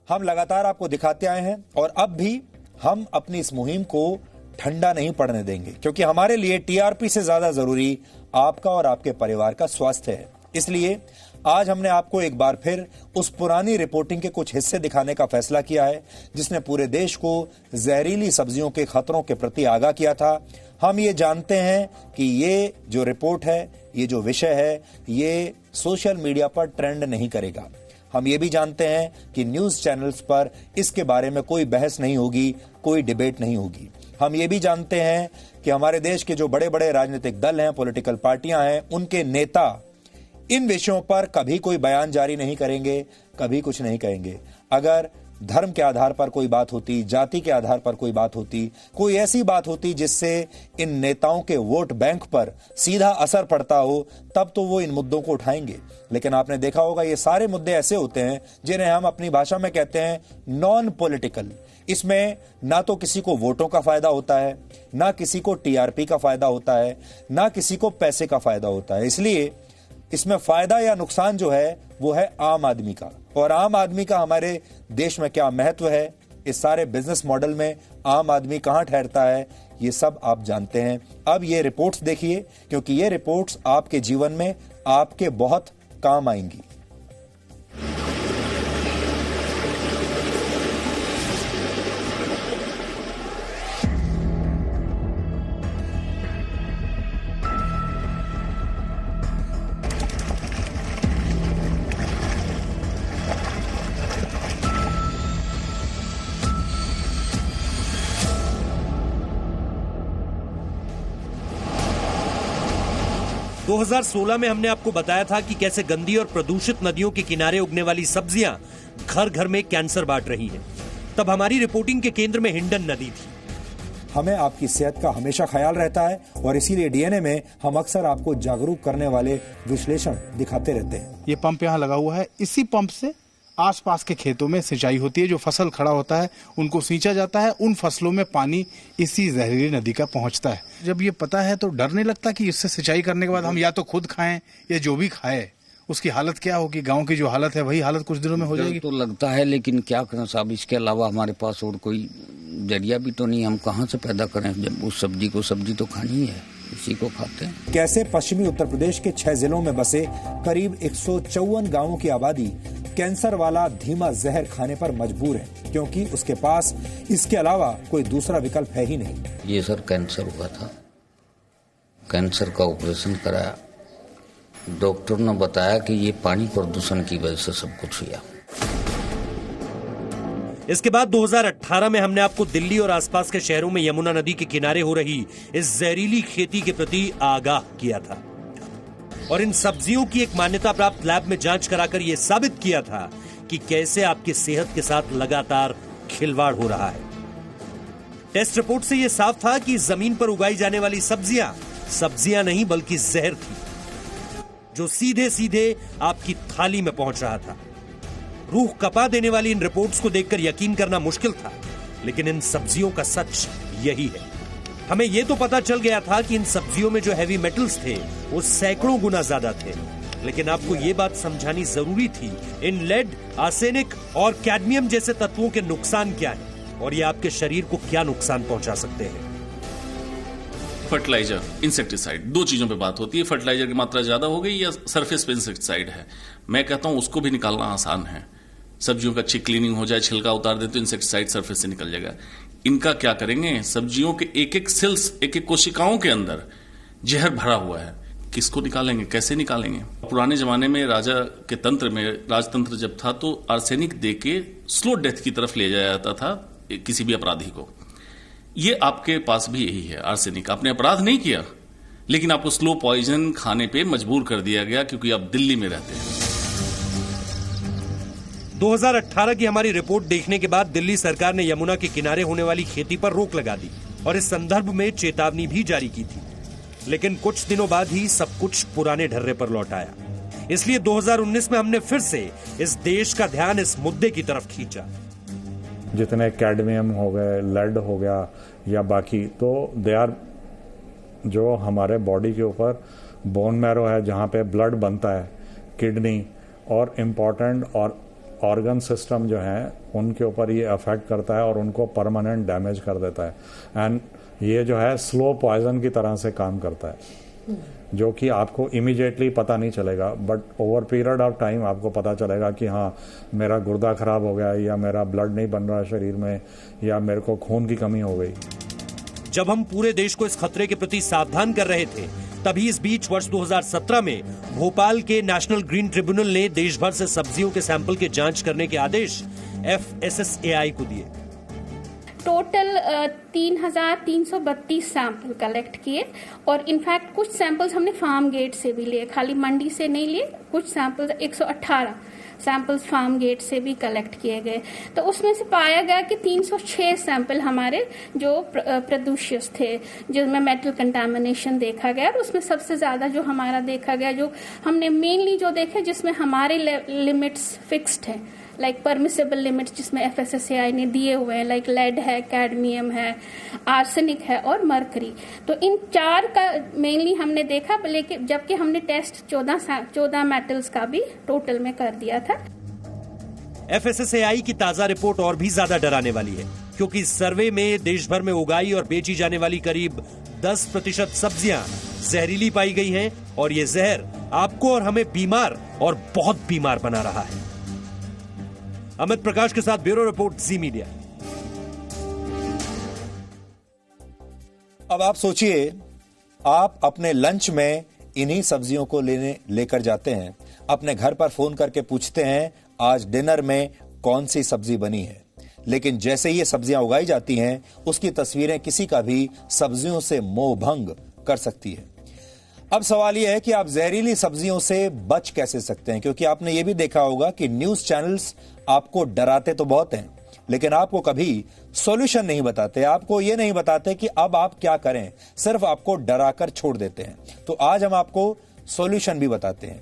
हम लगातार आपको दिखाते आए हैं और अब भी हम अपनी इस मुहिम को ठंडा नहीं पड़ने देंगे क्योंकि हमारे लिए टीआरपी से ज्यादा जरूरी आपका और आपके परिवार का स्वास्थ्य है। इसलिए आज हमने आपको एक बार फिर उस पुरानी रिपोर्टिंग के कुछ हिस्से दिखाने का फैसला किया है जिसने पूरे देश को जहरीली सब्जियों के खतरों के प्रति आगाह किया था। हम ये जानते हैं कि ये जो रिपोर्ट है, ये जो विषय है, ये सोशल मीडिया पर ट्रेंड नहीं करेगा। हम ये भी जानते हैं कि न्यूज चैनल्स पर इसके बारे में कोई बहस नहीं होगी, कोई डिबेट नहीं होगी। हम ये भी जानते हैं कि हमारे देश के जो बड़े बड़े राजनीतिक दल हैं, पॉलिटिकल पार्टियां हैं, उनके नेता इन विषयों पर कभी कोई बयान जारी नहीं करेंगे, कभी कुछ नहीं कहेंगे। अगर धर्म के आधार पर कोई बात होती, जाति के आधार पर कोई बात होती, कोई ऐसी बात होती जिससे इन नेताओं के वोट बैंक पर सीधा असर पड़ता हो, तब तो वो इन मुद्दों को उठाएंगे। लेकिन आपने देखा होगा ये सारे मुद्दे ऐसे होते हैं जिन्हें हम अपनी भाषा में कहते हैं नॉन पॉलिटिकल। इसमें ना तो किसी को वोटों का फायदा होता है, ना किसी को टीआरपी का फायदा होता है, ना किसी को पैसे का फायदा होता है। इसलिए इसमें फायदा या नुकसान जो है वो है आम आदमी का, और आम आदमी का हमारे देश में क्या महत्व है, इस सारे बिजनेस मॉडल में आम आदमी कहां ठहरता है, ये सब आप जानते हैं। अब ये रिपोर्ट्स देखिए क्योंकि ये रिपोर्ट्स आपके जीवन में आपके बहुत काम आएंगी। दो 2016 में हमने आपको बताया था कि कैसे गंदी और प्रदूषित नदियों के किनारे उगने वाली सब्जियां घर घर में कैंसर बांट रही हैं। तब हमारी रिपोर्टिंग के केंद्र में हिंडन नदी थी। हमें आपकी सेहत का हमेशा ख्याल रहता है और इसीलिए डीएनए में हम अक्सर आपको जागरूक करने वाले विश्लेषण दिखाते रहते हैं। ये पंप यहाँ लगा हुआ है, इसी पंप से आसपास के खेतों में सिंचाई होती है। जो फसल खड़ा होता है उनको सींचा जाता है, उन फसलों में पानी इसी जहरीली नदी का पहुंचता है। जब ये पता है तो डर नहीं लगता कि इससे सिंचाई करने के बाद हम या तो खुद खाएं या जो भी खाए उसकी हालत क्या होगी। गांव की जो हालत है वही हालत कुछ दिनों में हो जाएगी। तो लगता है, लेकिन क्या करें साहब, इसके अलावा हमारे पास और कोई जरिया भी तो नहीं, हम कहाँ से पैदा करें जब उस सब्जी तो खानी है, इसी को खाते हैं। कैसे पश्चिमी उत्तर प्रदेश के 6 जिलों में बसे करीब 154 गांवों की आबादी कैंसर वाला धीमा जहर खाने पर मजबूर है, क्योंकि उसके पास इसके अलावा कोई दूसरा विकल्प है ही नहीं। ये सर कैंसर हुआ था, कैंसर का ऑपरेशन कराया, डॉक्टर ने बताया कि ये पानी प्रदूषण की वजह से सब कुछ हुआ। इसके बाद 2018 में हमने आपको दिल्ली और आसपास के शहरों में यमुना नदी के किनारे हो रही इस जहरीली खेती के प्रति आगाह किया था और इन सब्जियों की एक मान्यता प्राप्त लैब में जांच कराकर यह साबित किया था कि कैसे आपकी सेहत के साथ लगातार खिलवाड़ हो रहा है। टेस्ट रिपोर्ट से यह साफ था कि जमीन पर उगाई जाने वाली सब्जियां नहीं बल्कि जहर थी, जो सीधे सीधे आपकी थाली में पहुंच रहा था। रूह कपा देने वाली इन रिपोर्ट्स को देखकर यकीन करना मुश्किल था, लेकिन इन सब्जियों का सच यही है। हमें यह तो पता चल गया था कि इन सब्जियों में जो हैवी मेटल्स थे वो सैकड़ों गुना ज्यादा थे, लेकिन आपको यह बात समझानी जरूरी थी इन लेड, आर्सेनिक और कैडमियम जैसे तत्वों के नुकसान क्या है और ये आपके शरीर को क्या नुकसान पहुंचा सकते हैं। फर्टिलाइजर, इंसेक्टिसाइड, दो चीजों पे बात होती है। फर्टिलाइजर की मात्रा ज्यादा हो गई या सरफेस पे इंसेक्टिसाइड है, मैं कहता हूं उसको भी निकालना आसान है। सब्जियों का अच्छी क्लीनिंग हो जाए, छिलका उतार दे तो इंसेक्टिसाइड सरफेस से निकल जाएगा। इनका क्या करेंगे? सब्जियों के एक एक सेल्स, एक एक कोशिकाओं के अंदर जहर भरा हुआ है, किसको निकालेंगे, कैसे निकालेंगे? पुराने जमाने में राजा के तंत्र में, राजतंत्र जब था तो आर्सेनिक दे के स्लो डेथ की तरफ ले जाया जाता था किसी भी अपराधी को। ये आपके पास भी यही है आर्सेनिक। आपने अपराध नहीं किया, लेकिन आपको स्लो पॉइजन खाने पे मजबूर कर दिया गया क्योंकि आप दिल्ली में रहते हैं। 2018 की हमारी रिपोर्ट देखने के बाद दिल्ली सरकार ने यमुना के किनारे होने वाली खेती पर रोक लगा दी और इस संदर्भ में चेतावनी भी जारी की थी, लेकिन कुछ दिनों बाद ही सब कुछ पुराने ढर्रे पर लौट आया। इसलिए 2019 में हमने फिर से इस देश का ध्यान इस मुद्दे की तरफ खींचा। जितने कैडमियम हो गए, लेड हो गया या बाकी, तो दे आर जो हमारे बॉडी के ऊपर बोन मैरो है, जहाँ पे ब्लड बनता है, किडनी और इम्पॉर्टेंट और ऑर्गन सिस्टम जो है उनके ऊपर ये अफेक्ट करता है और उनको परमानेंट डैमेज कर देता है। एंड ये जो है स्लो पॉइजन की तरह से काम करता है, जो कि आपको इमीडिएटली पता नहीं चलेगा, but over period of time आपको पता चलेगा कि हाँ मेरा गुर्दा खराब हो गया, या मेरा ब्लड नहीं बन रहा शरीर में, या मेरे को खून की कमी हो गई। जब हम पूरे देश को इस खतरे के प्रति सावधान कर रहे थे, तभी इस बीच वर्ष 2017 में भोपाल के नेशनल ग्रीन ट्रिब्यूनल ने देश भर से सब्जियों के सैंपल के जांच करने के आदेश FSSAI को दिए। टोटल 3,332 सैंपल कलेक्ट किए और इनफैक्ट कुछ सैंपल्स हमने फार्म गेट से भी लिए, खाली मंडी से नहीं लिए। कुछ सैंपल्स 118 सैंपल्स फार्म गेट से भी कलेक्ट किए गए, तो उसमें से पाया गया कि 306 सैंपल हमारे जो प्रदूषित थे, जिसमें मेटल कंटामिनेशन देखा गया। और उसमें सबसे ज्यादा जो हमारा देखा गया, जो हमने मेनली जो देखे जिसमें हमारे लिमिट्स फिक्स्ड हैं, लाइक परमिसेबल लिमिट्स जिसमें FSSAI ने दिए हुए हैं, लाइक लेड है, कैडमियम है, आर्सेनिक है और मरकरी। तो इन 4 का मेनली हमने देखा, लेकिन जबकि हमने टेस्ट 14 मेटल्स का भी टोटल में कर दिया था। FSSAI की ताजा रिपोर्ट और भी ज्यादा डराने वाली है, क्योंकि इस सर्वे में देश भर में उगाई और बेची जाने वाली करीब 10% सब्जियां जहरीली पाई गई हैं और ये जहर आपको और हमें बीमार और बहुत बीमार बना रहा है। अमित प्रकाश के साथ ब्यूरो रिपोर्ट, जी मीडिया। अब आप सोचिए, आप अपने लंच में इन्हीं सब्जियों को लेकर जाते हैं, अपने घर पर फोन करके पूछते हैं आज डिनर में कौन सी सब्जी बनी है, लेकिन जैसे ही ये सब्जियां उगाई जाती हैं, उसकी तस्वीरें किसी का भी सब्जियों से मोह भंग कर सकती है। अब सवाल यह है कि आप जहरीली सब्जियों से बच कैसे सकते हैं, क्योंकि आपने यह भी देखा होगा कि न्यूज चैनल्स आपको डराते तो बहुत हैं, लेकिन आपको कभी सॉल्यूशन नहीं बताते, आपको यह नहीं बताते कि अब आप क्या करें, सिर्फ आपको डराकर छोड़ देते हैं। तो आज हम आपको सॉल्यूशन भी बताते हैं।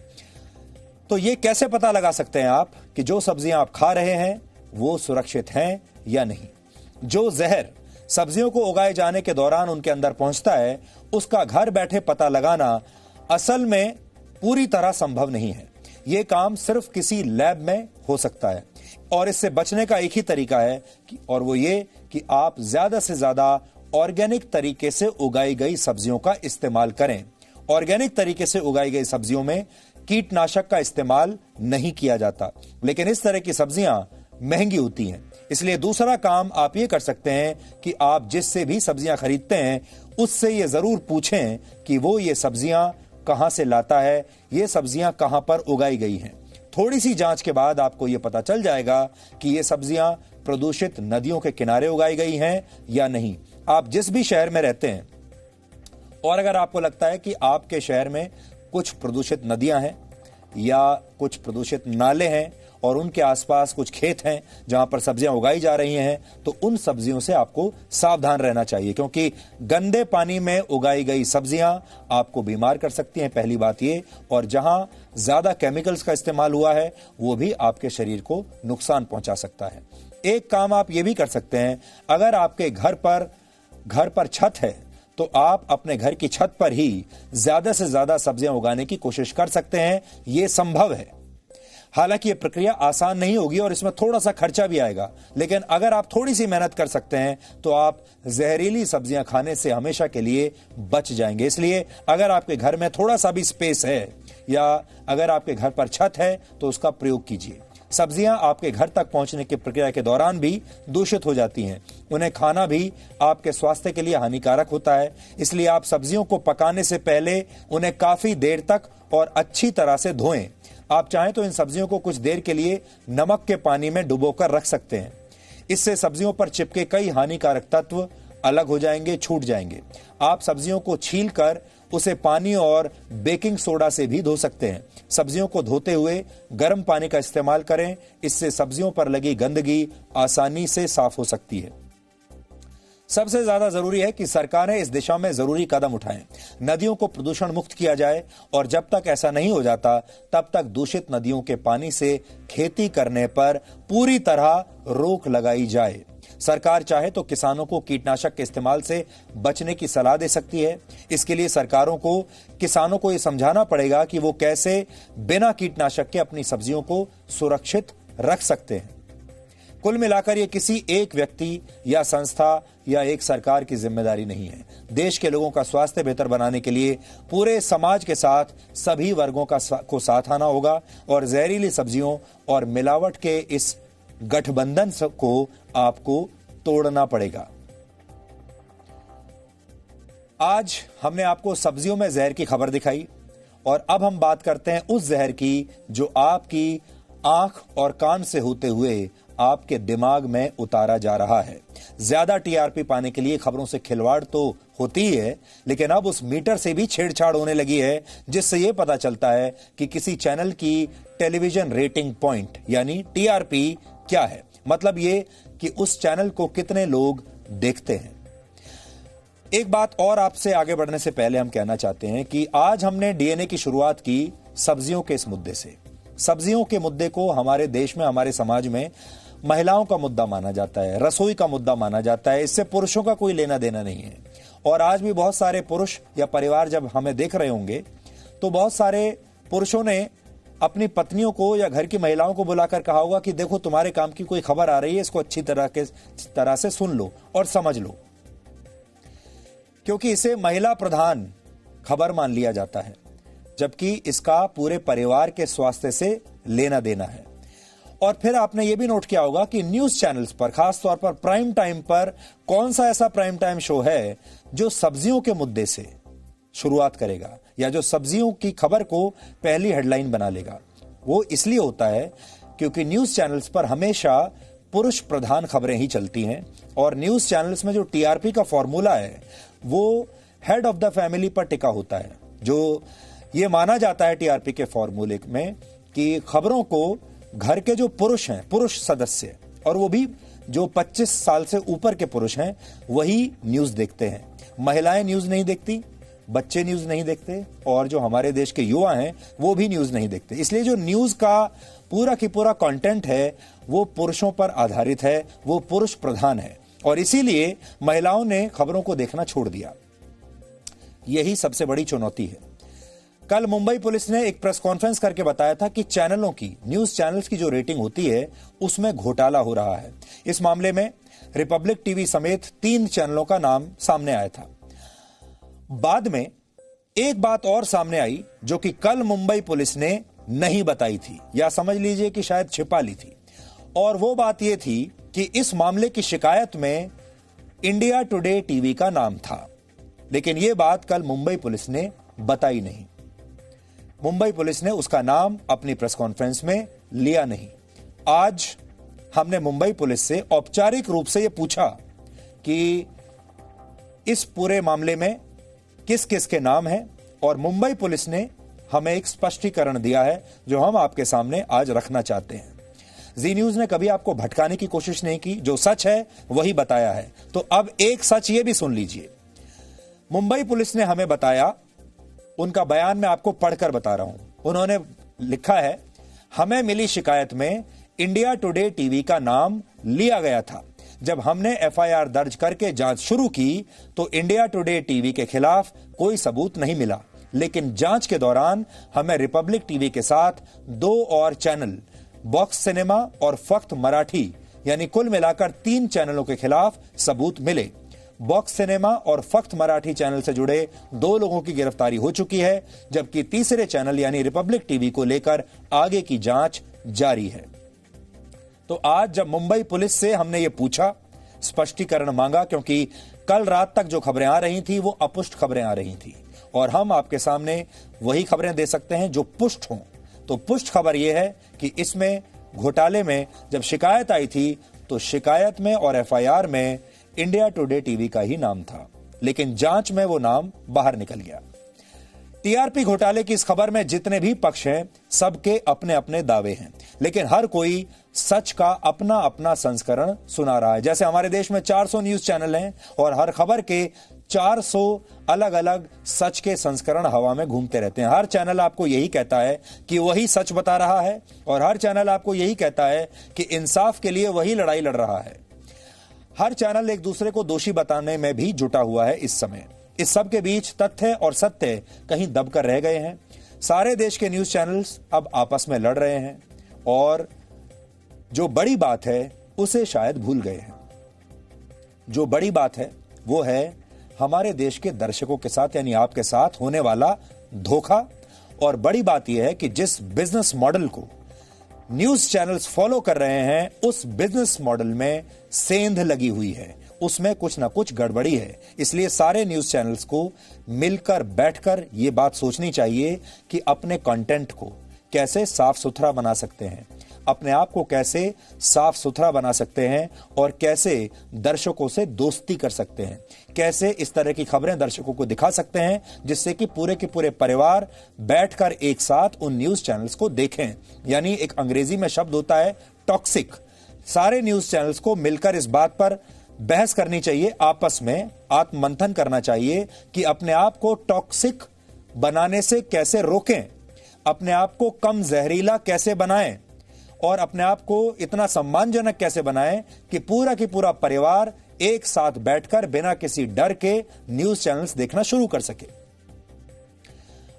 तो यह कैसे पता लगा सकते हैं आप कि जो सब्जियां आप खा रहे हैं वो सुरक्षित हैं या नहीं। जो जहर सब्जियों को उगाए जाने के दौरान उनके अंदर पहुंचता है, उसका घर बैठे पता लगाना असल में पूरी तरह संभव नहीं है। यह काम सिर्फ किसी लैब में हो सकता है और इससे बचने का एक ही तरीका है और वो ये कि आप ज्यादा से ज्यादा ऑर्गेनिक तरीके से उगाई गई सब्जियों का इस्तेमाल करें। ऑर्गेनिक तरीके से उगाई गई सब्जियों में कीटनाशक का इस्तेमाल नहीं किया जाता, लेकिन इस तरह की सब्जियां महंगी होती हैं। इसलिए दूसरा काम आप ये कर सकते हैं कि आप जिससे भी सब्जियां खरीदते हैं उससे ये जरूर पूछें कि वो ये सब्जियां कहां से लाता है, ये सब्जियां कहां पर उगाई गई हैं। थोड़ी सी जांच के बाद आपको यह पता चल जाएगा कि ये सब्जियां प्रदूषित नदियों के किनारे उगाई गई हैं या नहीं। आप जिस भी शहर में रहते हैं और अगर आपको लगता है कि आपके शहर में कुछ प्रदूषित नदियां हैं या कुछ प्रदूषित नाले हैं और उनके आसपास कुछ खेत हैं जहां पर सब्जियां उगाई जा रही हैं, तो उन सब्जियों से आपको सावधान रहना चाहिए, क्योंकि गंदे पानी में उगाई गई सब्जियां आपको बीमार कर सकती हैं, पहली बात ये। और जहां ज्यादा केमिकल्स का इस्तेमाल हुआ है वो भी आपके शरीर को नुकसान पहुंचा सकता है। एक काम आप ये भी कर सकते हैं, अगर आपके घर पर छत है तो आप अपने घर की छत पर ही ज्यादा से ज्यादा सब्जियां उगाने की कोशिश कर सकते हैं। यह संभव है। हालांकि यह प्रक्रिया आसान नहीं होगी और इसमें थोड़ा सा खर्चा भी आएगा, लेकिन अगर आप थोड़ी सी मेहनत कर सकते हैं तो आप जहरीली सब्जियां खाने से हमेशा के लिए बच जाएंगे। इसलिए अगर आपके घर में थोड़ा सा भी स्पेस है या अगर आपके घर पर छत है तो उसका प्रयोग कीजिए। सब्जियां आपके घर तक पहुंचने की प्रक्रिया के दौरान भी दूषित हो जाती हैं। उन्हें खाना भी आपके स्वास्थ्य के लिए हानिकारक होता है। इसलिए आप सब्जियों को पकाने से पहले उन्हें काफी देर तक और अच्छी तरह से धोएं। आप चाहें तो इन सब्जियों को कुछ देर के लिए नमक के पानी में डुबोकर रख सकते हैं। इससे सब्जियों पर चिपके कई हानिकारक तत्व अलग हो जाएंगे, छूट जाएंगे। आप सब्जियों को छीलकर उसे पानी और बेकिंग सोडा से भी धो सकते हैं। सब्जियों को धोते हुए गर्म पानी का इस्तेमाल करें, इससे सब्जियों पर लगी गंदगी आसानी से साफ हो सकती है। सबसे ज्यादा जरूरी है कि सरकारें इस दिशा में जरूरी कदम उठाएं। नदियों को प्रदूषण मुक्त किया जाए और जब तक ऐसा नहीं हो जाता तब तक दूषित नदियों के पानी से खेती करने पर पूरी तरह रोक लगाई जाए। सरकार चाहे तो किसानों को कीटनाशक के इस्तेमाल से बचने की सलाह दे सकती है। इसके लिए सरकारों को किसानों को यह समझाना पड़ेगा कि वो कैसे बिना कीटनाशक के अपनी सब्जियों को सुरक्षित रख सकते हैं। कुल मिलाकर ये किसी एक व्यक्ति या संस्था या एक सरकार की जिम्मेदारी नहीं है। देश के लोगों का स्वास्थ्य बेहतर बनाने के लिए पूरे समाज के साथ सभी वर्गों को साथ आना होगा और जहरीली सब्जियों और मिलावट के इस गठबंधन को आपको तोड़ना पड़ेगा। आज हमने आपको सब्जियों में जहर की खबर दिखाई और अब हम बात करते हैं उस जहर की जो आपकी आंख और कान से होते हुए आपके दिमाग में उतारा जा रहा है। ज्यादा टीआरपी पाने के लिए खबरों से खिलवाड़ तो होती ही है, लेकिन अब उस मीटर से भी छेड़छाड़ होने लगी है, जिससे यह पता चलता है कि किसी चैनल की टेलीविजन रेटिंग पॉइंट यानी टीआरपी क्या है। मतलब ये कि उस चैनल को कितने लोग देखते हैं। एक बात और आपसे आगे बढ़ने से पहले हम कहना चाहते हैं कि आज हमने डीएनए की शुरुआत की सब्जियों के इस मुद्दे से। सब्जियों के मुद्दे को हमारे देश में, हमारे समाज में महिलाओं का मुद्दा माना जाता है, रसोई का मुद्दा माना जाता है। इससे पुरुषों का कोई लेना देना नहीं है। और आज भी बहुत सारे पुरुष या परिवार जब हमें देख रहे होंगे तो बहुत सारे पुरुषों ने अपनी पत्नियों को या घर की महिलाओं को बुलाकर कहा होगा कि देखो तुम्हारे काम की कोई खबर आ रही है, इसको अच्छी तरह से सुन लो और समझ लो, क्योंकि इसे महिला प्रधान खबर मान लिया जाता है, जबकि इसका पूरे परिवार के स्वास्थ्य से लेना देना है। और फिर आपने यह भी नोट किया होगा कि न्यूज चैनल्स पर, खासतौर पर प्राइम टाइम पर, कौन सा ऐसा प्राइम टाइम शो है जो सब्जियों के मुद्दे से शुरुआत करेगा या जो सब्जियों की खबर को पहली हेडलाइन बना लेगा। वो इसलिए होता है क्योंकि न्यूज चैनल्स पर हमेशा पुरुष प्रधान खबरें ही चलती हैं और न्यूज चैनल्स में जो टीआरपी का फॉर्मूला है वो हेड ऑफ द फैमिली पर टिका होता है। जो ये माना जाता है टीआरपी के फॉर्मूले में कि खबरों को घर के जो पुरुष हैं, पुरुष सदस्य, और वो भी जो 25 साल से ऊपर के पुरुष हैं, वही न्यूज देखते हैं। महिलाएं न्यूज नहीं देखती, बच्चे न्यूज नहीं देखते और जो हमारे देश के युवा हैं वो भी न्यूज नहीं देखते। इसलिए जो न्यूज का पूरा की पूरा कंटेंट है वो पुरुषों पर आधारित है, वो पुरुष प्रधान है और इसीलिए महिलाओं ने खबरों को देखना छोड़ दिया। यही सबसे बड़ी चुनौती है। कल मुंबई पुलिस ने एक प्रेस कॉन्फ्रेंस करके बताया था कि चैनलों की, न्यूज चैनल्स की जो रेटिंग होती है उसमें घोटाला हो रहा है। इस मामले में रिपब्लिक टीवी समेत 3 चैनलों का नाम सामने आया था। बाद में एक बात और सामने आई जो कि कल मुंबई पुलिस ने नहीं बताई थी, या समझ लीजिए कि शायद छिपा ली थी, और वो बात यह थी कि इस मामले की शिकायत में इंडिया टुडे टीवी का नाम था। लेकिन यह बात कल मुंबई पुलिस ने बताई नहीं। मुंबई पुलिस ने उसका नाम अपनी प्रेस कॉन्फ्रेंस में लिया नहीं। आज हमने मुंबई पुलिस से औपचारिक रूप से यह पूछा कि इस पूरे मामले में किस किस के नाम हैं, और मुंबई पुलिस ने हमें एक स्पष्टीकरण दिया है जो हम आपके सामने आज रखना चाहते हैं। जी न्यूज ने कभी आपको भटकाने की कोशिश नहीं की, जो सच है वही बताया है। तो अब एक सच ये भी सुन लीजिए। मुंबई पुलिस ने हमें बताया, उनका बयान मैं आपको पढ़कर बता रहा हूं। उन्होंने लिखा है, हमें मिली शिकायत में इंडिया टुडे टीवी का नाम लिया गया था। जब हमने एफआईआर दर्ज करके जांच शुरू की तो इंडिया टुडे टीवी के खिलाफ कोई सबूत नहीं मिला, लेकिन जांच के दौरान हमें रिपब्लिक टीवी के साथ 2 और चैनल, बॉक्स सिनेमा और फक्त मराठी, यानी कुल मिलाकर 3 चैनलों के खिलाफ सबूत मिले। बॉक्स सिनेमा और फक्त मराठी चैनल से जुड़े 2 लोगों की गिरफ्तारी हो चुकी है, जबकि तीसरे चैनल यानी रिपब्लिक टीवी को लेकर आगे की जांच जारी है। तो आज जब मुंबई पुलिस से हमने ये पूछा, स्पष्टीकरण मांगा, क्योंकि कल रात तक जो खबरें आ रही थी वो अपुष्ट खबरें आ रही थी, और हम आपके सामने वही खबरें दे सकते हैं जो पुष्ट हों। तो पुष्ट खबर यह है कि इसमें घोटाले में जब शिकायत आई थी तो शिकायत में और एफआईआर में इंडिया टुडे टीवी का ही नाम था, लेकिन जांच में वो नाम बाहर निकल गया। टीआरपी घोटाले की इस खबर में जितने भी पक्ष हैं, सबके अपने अपने दावे हैं, लेकिन हर कोई सच का अपना अपना संस्करण सुना रहा है। जैसे हमारे देश में 400 न्यूज चैनल हैं और हर खबर के 400 अलग अलग सच के संस्करण हवा में घूमते रहते हैं। हर चैनल आपको यही कहता है कि वही सच बता रहा है, और हर चैनल आपको यही कहता है कि इंसाफ के लिए वही लड़ाई लड़ रहा है। हर चैनल एक दूसरे को दोषी बताने में भी जुटा हुआ है इस समय। इस सब के बीच तथ्य और सत्य कहीं दबकर रह गए हैं। सारे देश के न्यूज चैनल्स अब आपस में लड़ रहे हैं, और जो बड़ी बात है उसे शायद भूल गए हैं। जो बड़ी बात है वो है हमारे देश के दर्शकों के साथ, यानी आपके साथ होने वाला धोखा। और बड़ी बात यह है कि जिस बिजनेस मॉडल को न्यूज चैनल्स फॉलो कर रहे हैं, उस बिजनेस मॉडल में सेंध लगी हुई है, उसमें कुछ ना कुछ गड़बड़ी है। इसलिए सारे न्यूज चैनल्स को मिलकर बैठकर यह बात सोचनी चाहिए कि अपने कंटेंट को कैसे साफ सुथरा बना सकते हैं, अपने आप को कैसे साफ सुथरा बना सकते हैं, और कैसे दर्शकों से दोस्ती कर सकते हैं, कैसे इस तरह की खबरें दर्शकों को दिखा सकते हैं जिससे कि पूरे के पूरे परिवार बैठकर एक साथ उन न्यूज चैनल्स को देखें। यानी एक अंग्रेजी में शब्द होता है टॉक्सिक। सारे न्यूज चैनल्स को मिलकर इस बात पर बहस करनी चाहिए, आपस में आत्ममंथन करना चाहिए कि अपने आप को टॉक्सिक बनाने से कैसे रोकें, अपने आप को कम जहरीला कैसे बनाएं, और अपने आप को इतना सम्मानजनक कैसे बनाएं कि पूरा की पूरा परिवार एक साथ बैठकर बिना किसी डर के न्यूज चैनल्स देखना शुरू कर सके।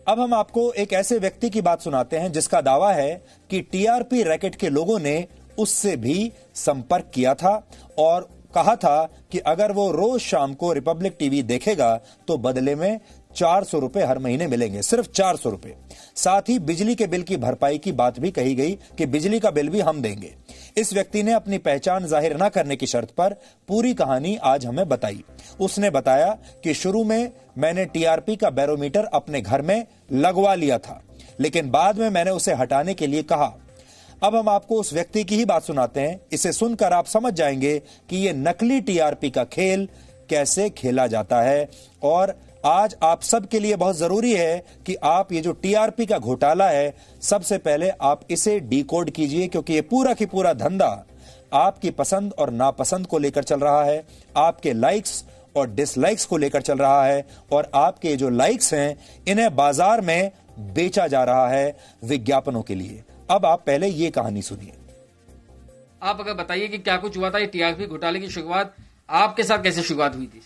अब हम आपको एक ऐसे व्यक्ति की बात सुनाते हैं जिसका दावा है कि टीआरपी रैकेट के लोगों ने उससे भी संपर्क किया था और कहा था कि अगर वो रोज शाम को रिपब्लिक टीवी देखेगा तो बदले में 400 रुपए हर महीने मिलेंगे, सिर्फ 400 रुपए। साथ ही बिजली के बिल की भरपाई की बात भी कही गई कि बिजली का बिल भी हम देंगे। इस व्यक्ति ने अपनी पहचान जाहिर न करने की शर्त पर पूरी कहानी आज हमें बताई। उसने बताया कि शुरू में मैंने टीआरपी का बैरोमीटर अपने घर में लगवा लिया था, लेकिन बाद में मैंने उसे हटाने के लिए कहा। अब हम आपको उस व्यक्ति की ही बात सुनाते हैं। इसे सुनकर आप समझ जाएंगे कि यह नकली टीआरपी का खेल कैसे खेला जाता है। और आज आप सबके लिए बहुत जरूरी है कि आप ये जो टीआरपी का घोटाला है, सबसे पहले आप इसे डिकोड कीजिए, क्योंकि ये पूरा की पूरा धंधा आपकी पसंद और नापसंद को लेकर चल रहा है, आपके लाइक्स और डिसलाइक्स को लेकर चल रहा है, और आपके जो लाइक्स हैं इन्हें बाजार में बेचा जा रहा है विज्ञापनों के लिए। अब आप पहले ये कहानी सुनिए। आप अगर बताइए कि क्या कुछ हुआ था, ये टीआरपी घोटाले की शुरुआत आपके साथ कैसे शुरुआत हुई थी?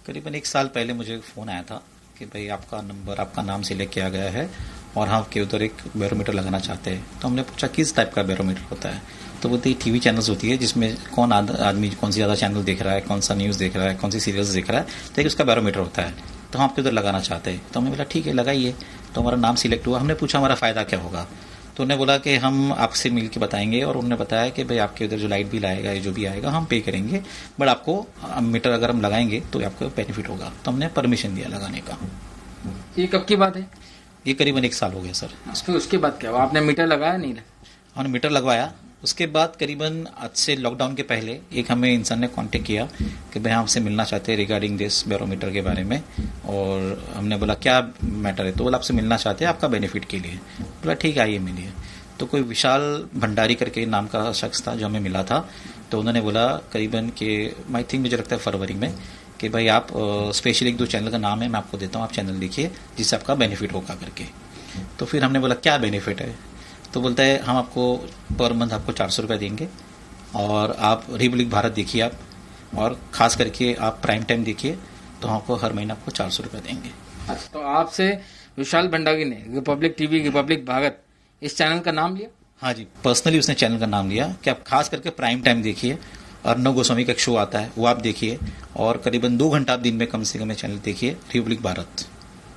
करीबन 1 साल पहले मुझे फ़ोन आया था कि भाई आपका नंबर, आपका नाम सिलेक्ट किया गया है और हाँ के उधर एक बैरोमीटर लगाना चाहते हैं। तो हमने पूछा किस टाइप का बैरोमीटर होता है, तो बोलते टीवी चैनल्स होती है जिसमें कौन आदमी कौन सी ज़्यादा चैनल देख रहा है, कौन सा न्यूज़ देख रहा है, कौन सी सीरियल्स देख रहा है, तो एक उसका बैरोमीटर होता है। तो हम आपके उधर लगाना चाहते हैं। तो हमने बोला ठीक है लगाइए। तो हमारा नाम सिलेक्ट हुआ। हमने पूछा हमारा फ़ायदा क्या होगा, तो उन्होंने बोला कि हम आपसे मिल के बताएंगे और उन्होंने बताया कि भाई आपके उधर जो लाइट बिल आएगा या जो भी आएगा हम पे करेंगे, बट आपको मीटर अगर हम लगाएंगे तो आपको बेनिफिट होगा। तो हमने परमिशन दिया लगाने का। ये कब की बात है? ये करीबन 1 साल हो गया सर। उसके बाद क्या हुआ? आपने मीटर लगाया नहीं? हमने मीटर लगवाया। उसके बाद करीबन आज से लॉकडाउन के पहले एक हमें इंसान ने कांटेक्ट किया कि भाई आपसे मिलना चाहते हैं रिगार्डिंग दिस बैरोमीटर के बारे में। और हमने बोला क्या मैटर है, तो बोला आपसे मिलना चाहते हैं आपका बेनिफिट के लिए। बोला ठीक है आइए मिलिए। तो कोई विशाल भंडारी करके नाम का शख्स था जो हमें मिला था। तो उन्होंने बोला करीबन के आई थिंक मुझे लगता है फरवरी में कि भाई आप स्पेशल 1-2 चैनल का नाम है मैं आपको देता हूँ, आप चैनल देखिए जिससे आपका बेनिफिट होगा करके। तो फिर हमने बोला क्या बेनिफिट है, तो बोलता है हम आपको पर मंथ आपको 400 रुपये देंगे और आप रिपब्लिक भारत देखिए आप, और ख़ास करके आप प्राइम टाइम देखिए तो हम आपको हर महीने आपको 400 रुपये देंगे। अच्छा, तो आपसे विशाल भंडारी ने रिपब्लिक टीवी, रिपब्लिक भारत इस चैनल का नाम लिया? हाँ जी, पर्सनली उसने चैनल का नाम लिया कि आप खास करके प्राइम टाइम देखिए। अर्नव गोस्वामी का एक शो आता है वो आप देखिए, और करीबन 2 घंटा आप दिन में कम से कम चैनल देखिए रिपब्लिक भारत।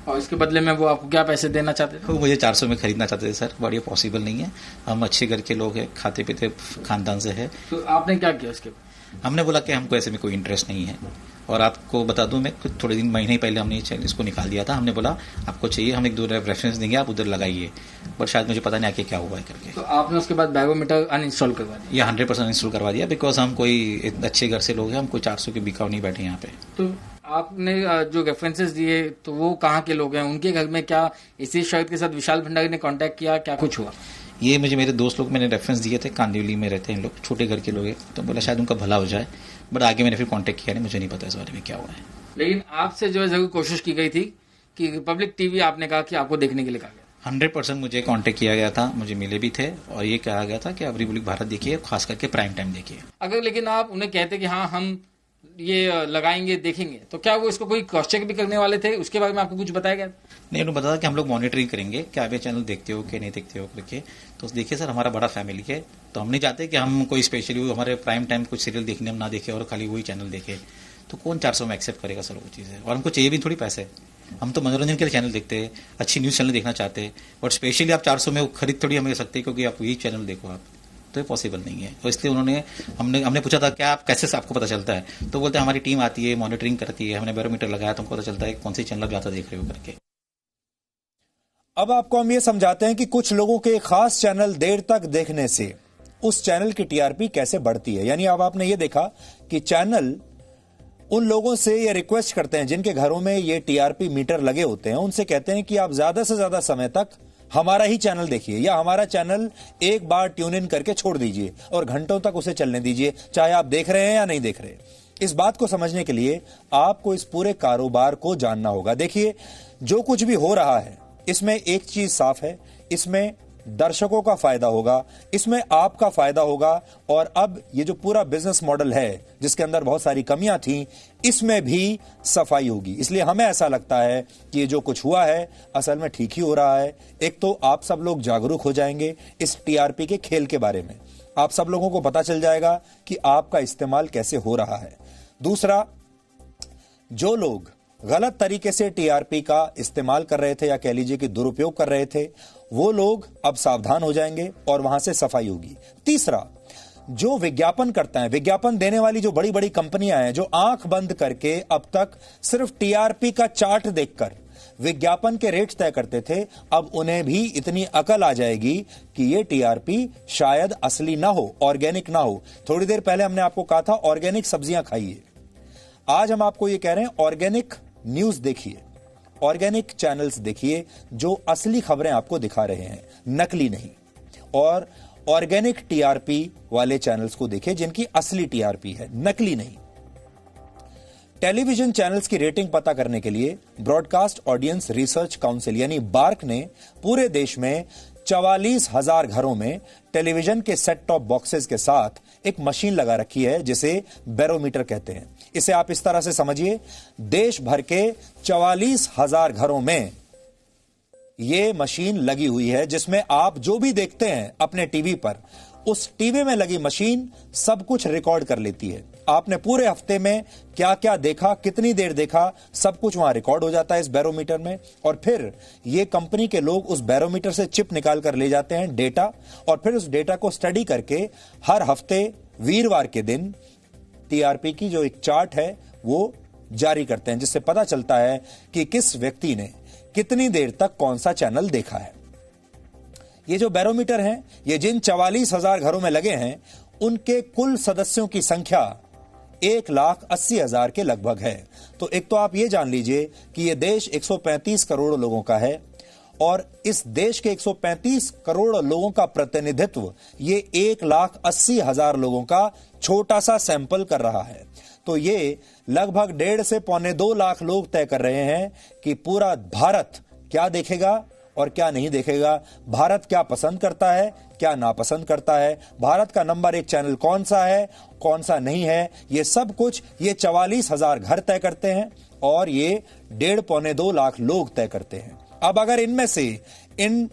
और इसके बदले में वो आपको क्या पैसे देना चाहते थे? वो मुझे 400 में खरीदना चाहते थे सर, बट ये पॉसिबल नहीं है। हम अच्छे घर के लोग हैं, खाते पीते खानदान से है। तो आपने क्या किया उसके बाद? हमने बोला कि हमको ऐसे में कोई इंटरेस्ट नहीं है। और आपको बता दूं मैं थोड़े दिन महीने पहले हमने इसको निकाल दिया था। हमने बोला आपको चाहिए हम 1-2 रेफरेंस देंगे, आप उधर लगाइए, बट शायद मुझे पता नहीं आके क्या हुआ है करके। तो आपने उसके बाद बैरोमीटर अनइंस्टॉल करवा दिया? या 100% इंस्टॉल करवा दिया, बिकॉज हम कोई अच्छे घर से लोग हैं, हम कोई 400 के बिकाऊ नहीं बैठे यहाँ पे। तो आपने जो रेफरेंसेस दिए तो वो कहाँ के लोग हैं? उनके घर में क्या इसी शर्त के साथ विशाल भंडारी ने कांटेक्ट किया, क्या कुछ हुआ? ये मुझे मेरे दोस्त लोग मैंने रेफरेंस दिए थे, कांदिवली में रहते हैं लोग, छोटे घर के लोग हैं, तो बोला शायद उनका भला हो जाए, बट आगे मैंने फिर कांटेक्ट किया नहीं, मुझे नहीं पता इस बारे में क्या हुआ है। लेकिन आपसे जो है जरूर कोशिश की गई थी कि रिपब्लिक टीवी आपने कहा कि आपको देखने के लिए कहा गया? 100% मुझे कांटेक्ट किया गया था, मुझे मिले भी थे, और ये कहा गया था कि आप रिपब्लिक भारत देखिए, खास करके प्राइम टाइम देखिए। अगर लेकिन आप उन्हें कहते कि हाँ हम ये लगाएंगे देखेंगे, तो क्या वो इसको कोई क्रॉस चेक भी करने वाले थे? उसके बारे में आपको कुछ बताया गया? नहीं, उन्होंने बताया कि हम लोग मॉनिटरिंग करेंगे कि आप ये चैनल देखते हो कि नहीं देखते हो करके। तो देखिए सर, हमारा बड़ा फैमिली है, तो हम नहीं चाहते कि हम कोई स्पेशली हमारे प्राइम टाइम कुछ सीरियल देखने हम ना देखे और खाली वही चैनल देखे। तो कौन 400 में एक्सेप्ट करेगा सर वो चीज़ है, और हमको चाहिए भी थोड़ी पैसे। हम तो मनोरंजन के लिए चैनल देखते हैं, अच्छी न्यूज़ चैनल देखना चाहते हैं, बट स्पेशली आप 400 में खरीद थोड़ी हमें सकते हैं क्योंकि आप यही चैनल देखो आप, तो ये पॉसिबल नहीं है। तो इसलिए उन्होंने हमने पूछा था क्या आप कैसे आपको पता चलता है, तो बोलते हैं हमारी टीम आती है, मॉनिटरिंग करती है, हमने बैरोमीटर लगाया तो हमको पता चलता है कौन सी चैनल आप ज़्यादा देख रहे हो करके। अब आपको हम ये समझाते हैं कि कुछ लोगों के खास चैनल देर तक देखने से उस चैनल की टीआरपी कैसे बढ़ती है। यानी अब आपने ये देखा कि चैनल उन लोगों से ये रिक्वेस्ट करते हैं जिनके घरों में ये टीआरपी मीटर लगे होते हैं, उनसे कहते हैं कि आप ज्यादा से ज्यादा समय तक हमारा ही चैनल देखिए, या हमारा चैनल एक बार ट्यून इन करके छोड़ दीजिए और घंटों तक उसे चलने दीजिए, चाहे आप देख रहे हैं या नहीं देख रहे। इस बात को समझने के लिए आपको इस पूरे कारोबार को जानना होगा। देखिए, जो कुछ भी हो रहा है इसमें एक चीज साफ है, इसमें दर्शकों का फायदा होगा, इसमें आपका फायदा होगा, और अब ये जो पूरा बिजनेस मॉडल है जिसके अंदर बहुत सारी कमियां थी, इसमें भी सफाई होगी। इसलिए हमें ऐसा लगता है कि ये जो कुछ हुआ है असल में ठीक ही हो रहा है। एक तो आप सब लोग जागरूक हो जाएंगे इस टीआरपी के खेल के बारे में, आप सब लोगों को पता चल जाएगा कि आपका इस्तेमाल कैसे हो रहा है। दूसरा, जो लोग गलत तरीके से टीआरपी का इस्तेमाल कर रहे थे या कह लीजिए कि दुरुपयोग कर रहे थे, वो लोग अब सावधान हो जाएंगे और वहां से सफाई होगी। तीसरा, जो विज्ञापन करता है, विज्ञापन देने वाली जो बड़ी बड़ी कंपनियां हैं, जो आंख बंद करके अब तक सिर्फ टीआरपी का चार्ट देखकर विज्ञापन के रेट तय करते थे, अब उन्हें भी इतनी अकल आ जाएगी कि ये टीआरपी शायद असली ना हो, ऑर्गेनिक ना हो। थोड़ी देर पहले हमने आपको कहा था ऑर्गेनिक सब्जियां खाइए, आज हम आपको ये कह रहे हैं ऑर्गेनिक न्यूज देखिए, ऑर्गेनिक चैनल्स देखिए जो असली खबरें आपको दिखा रहे हैं, नकली नहीं। और ऑर्गेनिक टीआरपी वाले चैनल्स को देखिए जिनकी असली टीआरपी है, नकली नहीं। टेलीविजन चैनल्स की रेटिंग पता करने के लिए ब्रॉडकास्ट ऑडियंस रिसर्च काउंसिल यानी बार्क ने पूरे देश में 44,000 घरों में टेलीविजन के सेट टॉप बॉक्सेस के साथ एक मशीन लगा रखी है जिसे बैरोमीटर कहते हैं। इसे आप इस तरह से समझिए, देश भर के 44,000 घरों में यह मशीन लगी हुई है, जिसमें आप जो भी देखते हैं अपने टीवी पर, उस टीवी में लगी मशीन सब कुछ रिकॉर्ड कर लेती है। आपने पूरे हफ्ते में क्या क्या देखा, कितनी देर देखा, सब कुछ वहां रिकॉर्ड हो जाता है इस बैरोमीटर में। और फिर ये कंपनी के लोग उस बैरोमीटर से चिप निकाल कर ले जाते हैं, डेटा, और फिर उस डेटा को स्टडी करके हर हफ्ते वीरवार के दिन टीआरपी की जो एक चार्ट है वो जारी करते हैं, जिससे पता चलता है कि किस व्यक्ति ने कितनी देर तक कौन सा चैनल देखा है। ये जो बैरोमीटर हैं, ये जिन 44,000 घरों में लगे हैं, उनके कुल सदस्यों की संख्या 1,80,000 के लगभग है। तो एक तो आप ये जान लीजिए कि ये देश 135 करोड़ लोगों का है, और इस देश के 135 करोड़ लोगों का प्रतिनिधित्व ये 1,80,000 लोगों का छोटा सा सैंपल कर रहा है। तो ये लगभग 1.5 से पौने 2 लाख लोग तय कर रहे हैं कि पूरा भारत क्या देखेगा और क्या नहीं देखेगा, भारत क्या पसंद करता है, क्या नापसंद करता है, भारत का नंबर 1 चैनल कौन सा है, कौन सा नहीं है, ये सब कुछ ये 44,000 घर तय करते हैं, और ये 1.5 पौने 2 लाख लोग तय करते हैं। अब अगर इनमें से, इन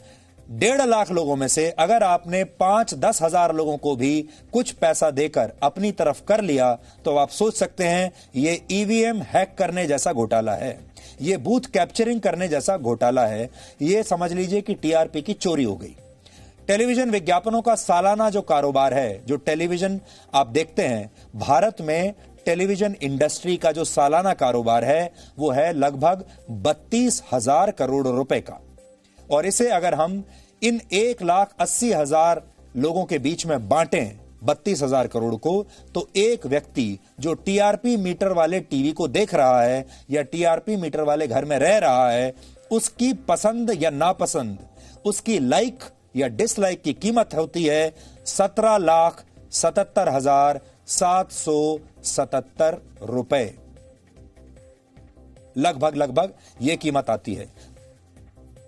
1.5 लाख लोगों में से अगर आपने 5-10 हजार लोगों को भी कुछ पैसा देकर अपनी तरफ कर लिया, तो आप सोच सकते हैं ये ईवीएम हैक करने जैसा घोटाला है, ये बूथ कैप्चरिंग करने जैसा घोटाला है। ये समझ लीजिए कि टीआरपी की चोरी हो गई। टेलीविजन विज्ञापनों का सालाना जो कारोबार है, जो टेलीविजन आप देखते हैं, भारत में टेलीविजन इंडस्ट्री का जो सालाना कारोबार है वो है लगभग 32,000 करोड़ रुपए का। और इसे अगर हम इन 1,80,000 लोगों के बीच में बांटें 32,000 करोड़ को, तो एक व्यक्ति जो टीआरपी मीटर वाले टीवी को देख रहा है या टीआरपी मीटर वाले घर में रह रहा है, उसकी पसंद या नापसंद, उसकी लाइक या डिसलाइक की कीमत होती है 17,77,777 रुपए। लगभग यह कीमत आती है।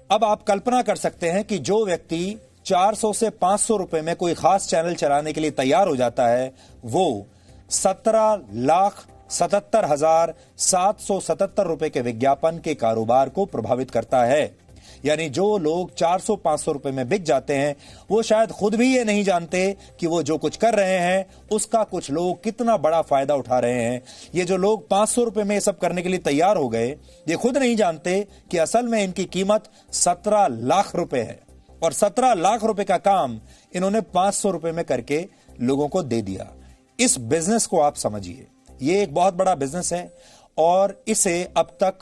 अब आप कल्पना कर सकते हैं कि जो व्यक्ति 400 से 500 रुपए में कोई खास चैनल चलाने के लिए तैयार हो जाता है, वो 17,77,777 रुपए के विज्ञापन के कारोबार को प्रभावित करता है। यानी जो लोग 400-500 रुपए में बिक जाते हैं, वो शायद खुद भी ये नहीं जानते कि वो जो कुछ कर रहे हैं उसका कुछ लोग कितना बड़ा फायदा उठा रहे हैं। ये जो लोग 500 रुपए में ये सब करने के लिए तैयार हो गए, ये खुद नहीं जानते कि असल में इनकी कीमत 17 लाख रुपए है, और 17 लाख रुपए का काम इन्होंने 500 रुपए में करके लोगों को दे दिया। इस बिजनेस को आप समझिए, ये एक बहुत बड़ा बिजनेस है, और इसे अब तक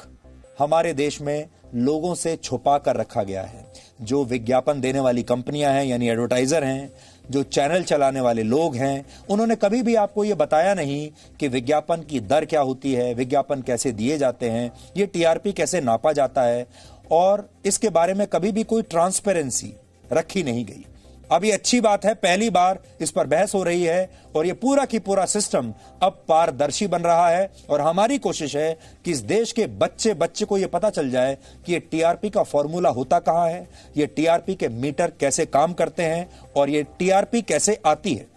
हमारे देश में लोगों से छुपा कर रखा गया है। जो विज्ञापन देने वाली कंपनियां हैं, यानी एडवर्टाइजर हैं, जो चैनल चलाने वाले लोग हैं, उन्होंने कभी भी आपको यह बताया नहीं कि विज्ञापन की दर क्या होती है, विज्ञापन कैसे दिए जाते हैं, ये टीआरपी कैसे नापा जाता है, और इसके बारे में कभी भी कोई ट्रांसपेरेंसी रखी नहीं गई। अब ये अच्छी बात है, पहली बार इस पर बहस हो रही है, और ये पूरा की पूरा सिस्टम अब पारदर्शी बन रहा है। और हमारी कोशिश है कि इस देश के बच्चे को ये पता चल जाए कि ये टीआरपी का फॉर्मूला होता कहां है, ये टीआरपी के मीटर कैसे काम करते हैं, और ये टीआरपी कैसे आती है,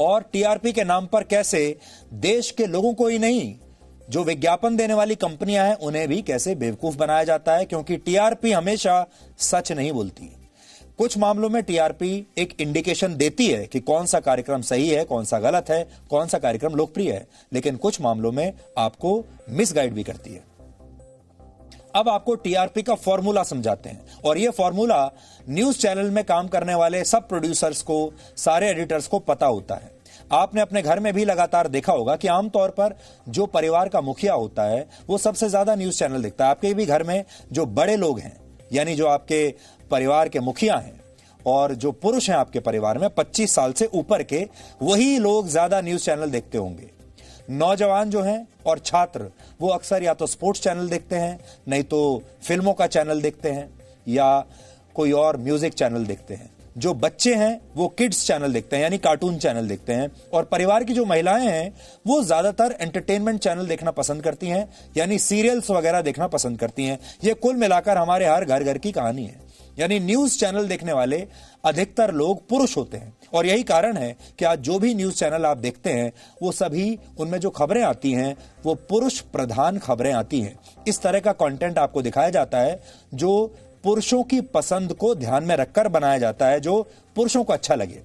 और टीआरपी के नाम पर कैसे देश के लोगों को ही नहीं, जो विज्ञापन देने वाली कंपनियां हैं, उन्हें भी कैसे बेवकूफ बनाया जाता है। क्योंकि टीआरपी हमेशा सच नहीं बोलती। कुछ मामलों में टीआरपी एक इंडिकेशन देती है कि कौन सा कार्यक्रम सही है, कौन सा गलत है, कौन सा कार्यक्रम लोकप्रिय है, लेकिन कुछ मामलों में आपको मिसगाइड भी करती है। अब आपको टीआरपी का फॉर्मूला समझाते हैं, और यह फॉर्मूला न्यूज चैनल में काम करने वाले सब प्रोड्यूसर्स को, सारे एडिटर्स को पता होता है। आपने अपने घर में भी लगातार देखा होगा कि आमतौर पर जो परिवार का मुखिया होता है वो सबसे ज्यादा न्यूज चैनल देखता है। आपके भी घर में जो बड़े लोग हैं, यानी जो आपके परिवार के मुखिया हैं और जो पुरुष हैं आपके परिवार में 25 साल से ऊपर के, वही लोग ज्यादा न्यूज चैनल देखते होंगे। नौजवान जो हैं और छात्र, वो अक्सर या तो स्पोर्ट्स चैनल देखते हैं, नहीं तो फिल्मों का चैनल देखते हैं, या कोई और म्यूजिक चैनल देखते हैं। जो बच्चे हैं वो किड्स चैनल देखते हैं, यानी कार्टून चैनल देखते हैं। और परिवार की जो महिलाएं हैं वो ज्यादातर एंटरटेनमेंट चैनल देखना पसंद करती हैं, यानी सीरियल्स वगैरह देखना पसंद करती हैं। ये कुल मिलाकर हमारे हर घर की कहानी है। यानी न्यूज चैनल देखने वाले अधिकतर लोग पुरुष होते हैं। और यही कारण है कि आज जो भी न्यूज चैनल आप देखते हैं वो सभी, उनमें जो खबरें आती हैं वो पुरुष प्रधान खबरें आती हैं। इस तरह का कंटेंट आपको दिखाया जाता है जो पुरुषों की पसंद को ध्यान में रखकर बनाया जाता है, जो पुरुषों को अच्छा लगे।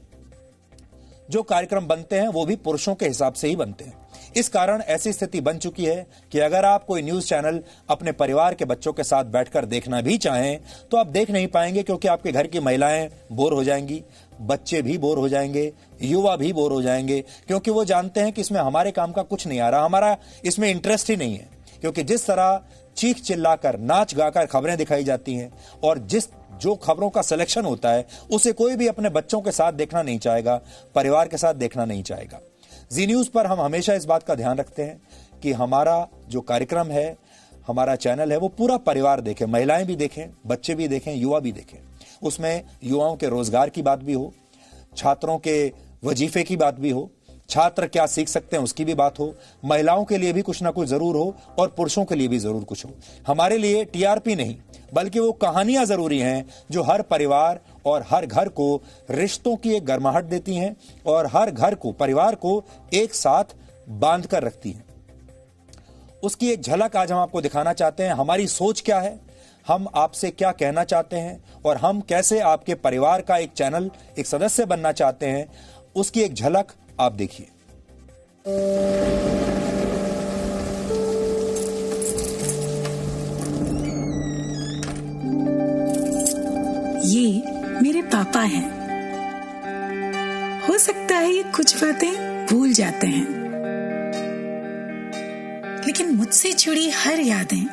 जो कार्यक्रम बनते हैं वो भी पुरुषों के हिसाब से ही बनते हैं। इस कारण ऐसी स्थिति बन चुकी है कि अगर आप कोई न्यूज चैनल अपने परिवार के बच्चों के साथ बैठकर देखना भी चाहें तो आप देख नहीं पाएंगे, क्योंकि आपके घर की महिलाएं बोर हो जाएंगी, बच्चे भी बोर हो जाएंगे, युवा भी बोर हो जाएंगे, क्योंकि वो जानते हैं कि इसमें हमारे काम का कुछ नहीं आ रहा, हमारा इसमें इंटरेस्ट ही नहीं है। क्योंकि जिस तरह चीख चिल्लाकर, नाच गाकर खबरें दिखाई जाती हैं और जो खबरों का सिलेक्शन होता है उसे कोई भी अपने बच्चों के साथ देखना नहीं चाहेगा, परिवार के साथ देखना नहीं चाहेगा। जी न्यूज पर हम हमेशा इस बात का ध्यान रखते हैं कि हमारा जो कार्यक्रम है, हमारा चैनल है, वो पूरा परिवार देखे, महिलाएं भी देखें, बच्चे भी देखें, युवा भी देखें। उसमें युवाओं के रोजगार की बात भी हो, छात्रों के वजीफे की बात भी हो, छात्र क्या सीख सकते हैं उसकी भी बात हो, महिलाओं के लिए भी कुछ ना कुछ जरूर हो और पुरुषों के लिए भी जरूर कुछ हो। हमारे लिए टीआरपी नहीं, बल्कि वो कहानियां जरूरी हैं जो हर परिवार और हर घर को रिश्तों की एक गर्माहट देती हैं और हर घर को, परिवार को एक साथ बांध कर रखती हैं। उसकी एक झलक आज हम आपको दिखाना चाहते हैं। हमारी सोच क्या है, हम आपसे क्या कहना चाहते हैं और हम कैसे आपके परिवार का एक चैनल, एक सदस्य बनना चाहते हैं, उसकी एक झलक आप देखिए। ये मेरे पापा हैं। हो सकता है ये कुछ बातें भूल जाते हैं, लेकिन मुझसे जुड़ी हर यादें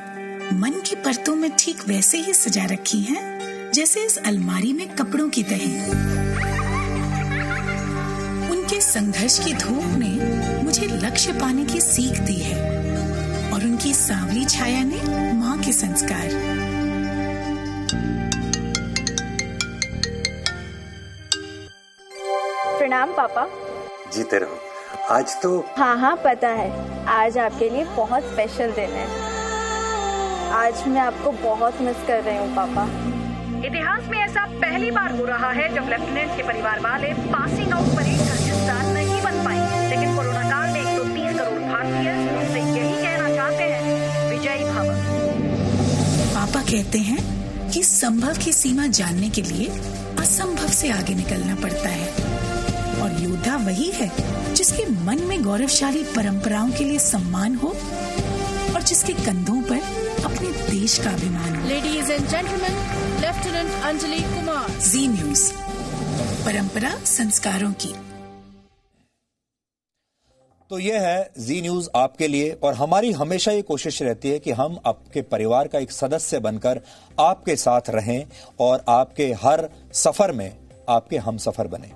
मन की परतों में ठीक वैसे ही सजा रखी हैं जैसे इस अलमारी में कपड़ों की तहें। उनके संघर्ष की धूप ने मुझे लक्ष्य पाने की सीख दी है और उनकी सांवली छाया ने माँ के संस्कार। प्रणाम पापा। जीते रहो। आज तो हाँ पता है, आज आपके लिए बहुत स्पेशल दिन है। आज मैं आपको बहुत मिस कर रही हूँ पापा। इतिहास में ऐसा पहली बार हो रहा है जब लेफ्टिनेंट के परिवार वाले पासिंग आउट परेड का हिस्सा नहीं बन पाए, लेकिन कोरोना काल में 130 करोड़ भारतीय उनसे यही कहना चाहते हैं, विजयी भव। पापा कहते हैं कि संभव की सीमा जानने के लिए असंभव से आगे निकलना पड़ता है और योद्धा वही है जिसके मन में गौरवशाली परंपराओं के लिए सम्मान हो और जिसके कंधों पर अपने देश का अभिमान हो। Ladies and gentlemen, lieutenant Anjali Kumar. Zee News, परंपरा संस्कारों की। तो यह है जी न्यूज आपके लिए, और हमारी हमेशा ये कोशिश रहती है कि हम आपके परिवार का एक सदस्य बनकर आपके साथ रहें और आपके हर सफर में आपके हम सफर बने।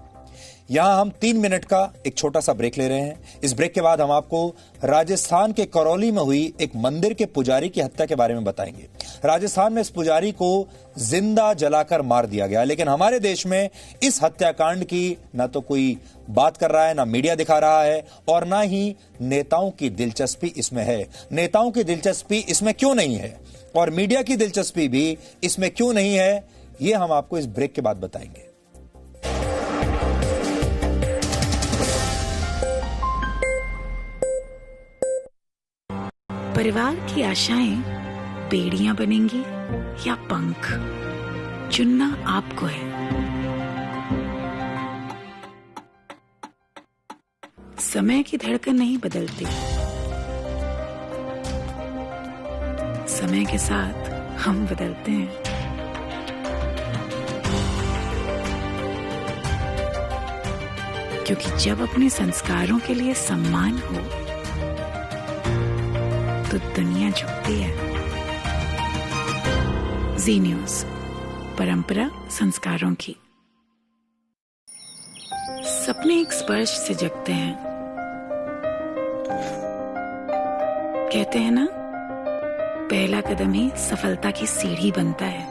यहां हम 3 मिनट का एक छोटा सा ब्रेक ले रहे हैं। इस ब्रेक के बाद हम आपको राजस्थान के करौली में हुई एक मंदिर के पुजारी की हत्या के बारे में बताएंगे। राजस्थान में इस पुजारी को जिंदा जलाकर मार दिया गया, लेकिन हमारे देश में इस हत्याकांड की ना तो कोई बात कर रहा है, ना मीडिया दिखा रहा है और ना ही नेताओं की दिलचस्पी इसमें है। नेताओं की दिलचस्पी इसमें क्यों नहीं है और मीडिया की दिलचस्पी भी इसमें क्यों नहीं है, ये हम आपको इस ब्रेक के बाद बताएंगे। परिवार की आशाएं बेड़ियां बनेंगी या पंख, चुनना आपको है। समय की धड़कन नहीं बदलती, समय के साथ हम बदलते हैं। क्योंकि जब अपने संस्कारों के लिए सम्मान हो तो दुनिया झुकती है। जी न्यूज, परंपरा संस्कारों की। सपने एक स्पर्श से जगते हैं। कहते हैं ना, पहला कदम ही सफलता की सीढ़ी बनता है।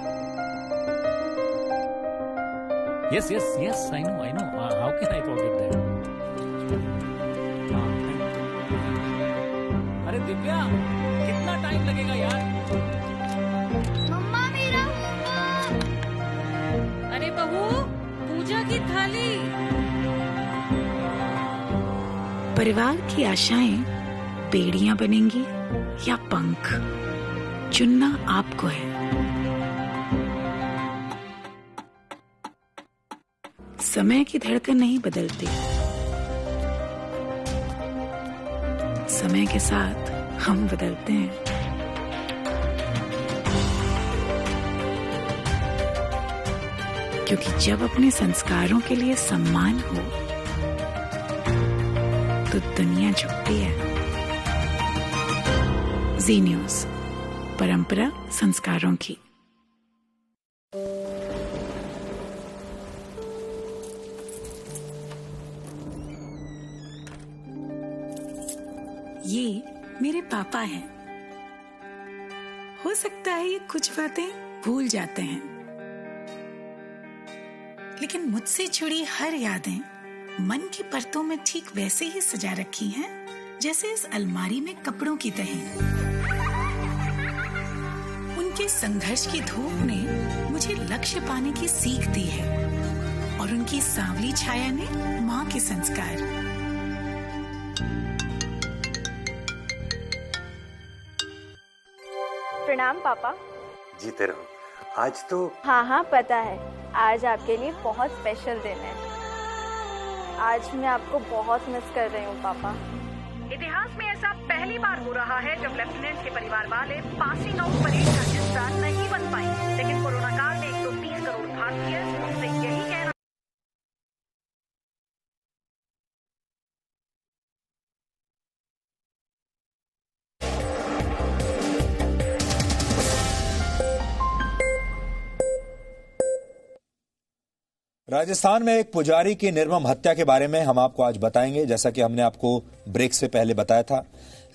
Yes, I know. How can I forget that? अरे दिव्या, कितना टाइम लगेगा यार? मम्मा मेरा होमवर्क। परिवार की आशाएं बेड़ियां बनेंगी या पंख, चुनना आपको है। समय की धड़कन नहीं बदलती, समय के साथ हम बदलते हैं। क्योंकि जब अपने संस्कारों के लिए सम्मान हो तो दुनिया झुकती है। जी न्यूज़, परंपरा संस्कारों की। ये मेरे पापा हैं। हो सकता है ये कुछ बातें भूल जाते हैं, लेकिन मुझसे जुड़ी हर यादें मन की परतों में ठीक वैसे ही सजा रखी हैं जैसे इस अलमारी में कपड़ों की तहें। उनके संघर्ष की धूप ने मुझे लक्ष्य पाने की सीख दी है और उनकी सांवली छाया ने माँ के संस्कार। प्रणाम पापा। जीते रहो। आज तो हाँ पता है, आज आपके लिए बहुत स्पेशल दिन है। आज मैं आपको बहुत मिस कर रही हूँ पापा। इतिहास में ऐसा पहली बार हो रहा है जब लेफ्टिनेंट के परिवार वाले पासिंग आउट परेड का हिस्सा नहीं बन पाए, लेकिन कोरोना काल में 130 करोड़ भारतीय उनसे यही कहना। राजस्थान में एक पुजारी की निर्मम हत्या के बारे में हम आपको आज बताएंगे, जैसा कि हमने आपको ब्रेक से पहले बताया था।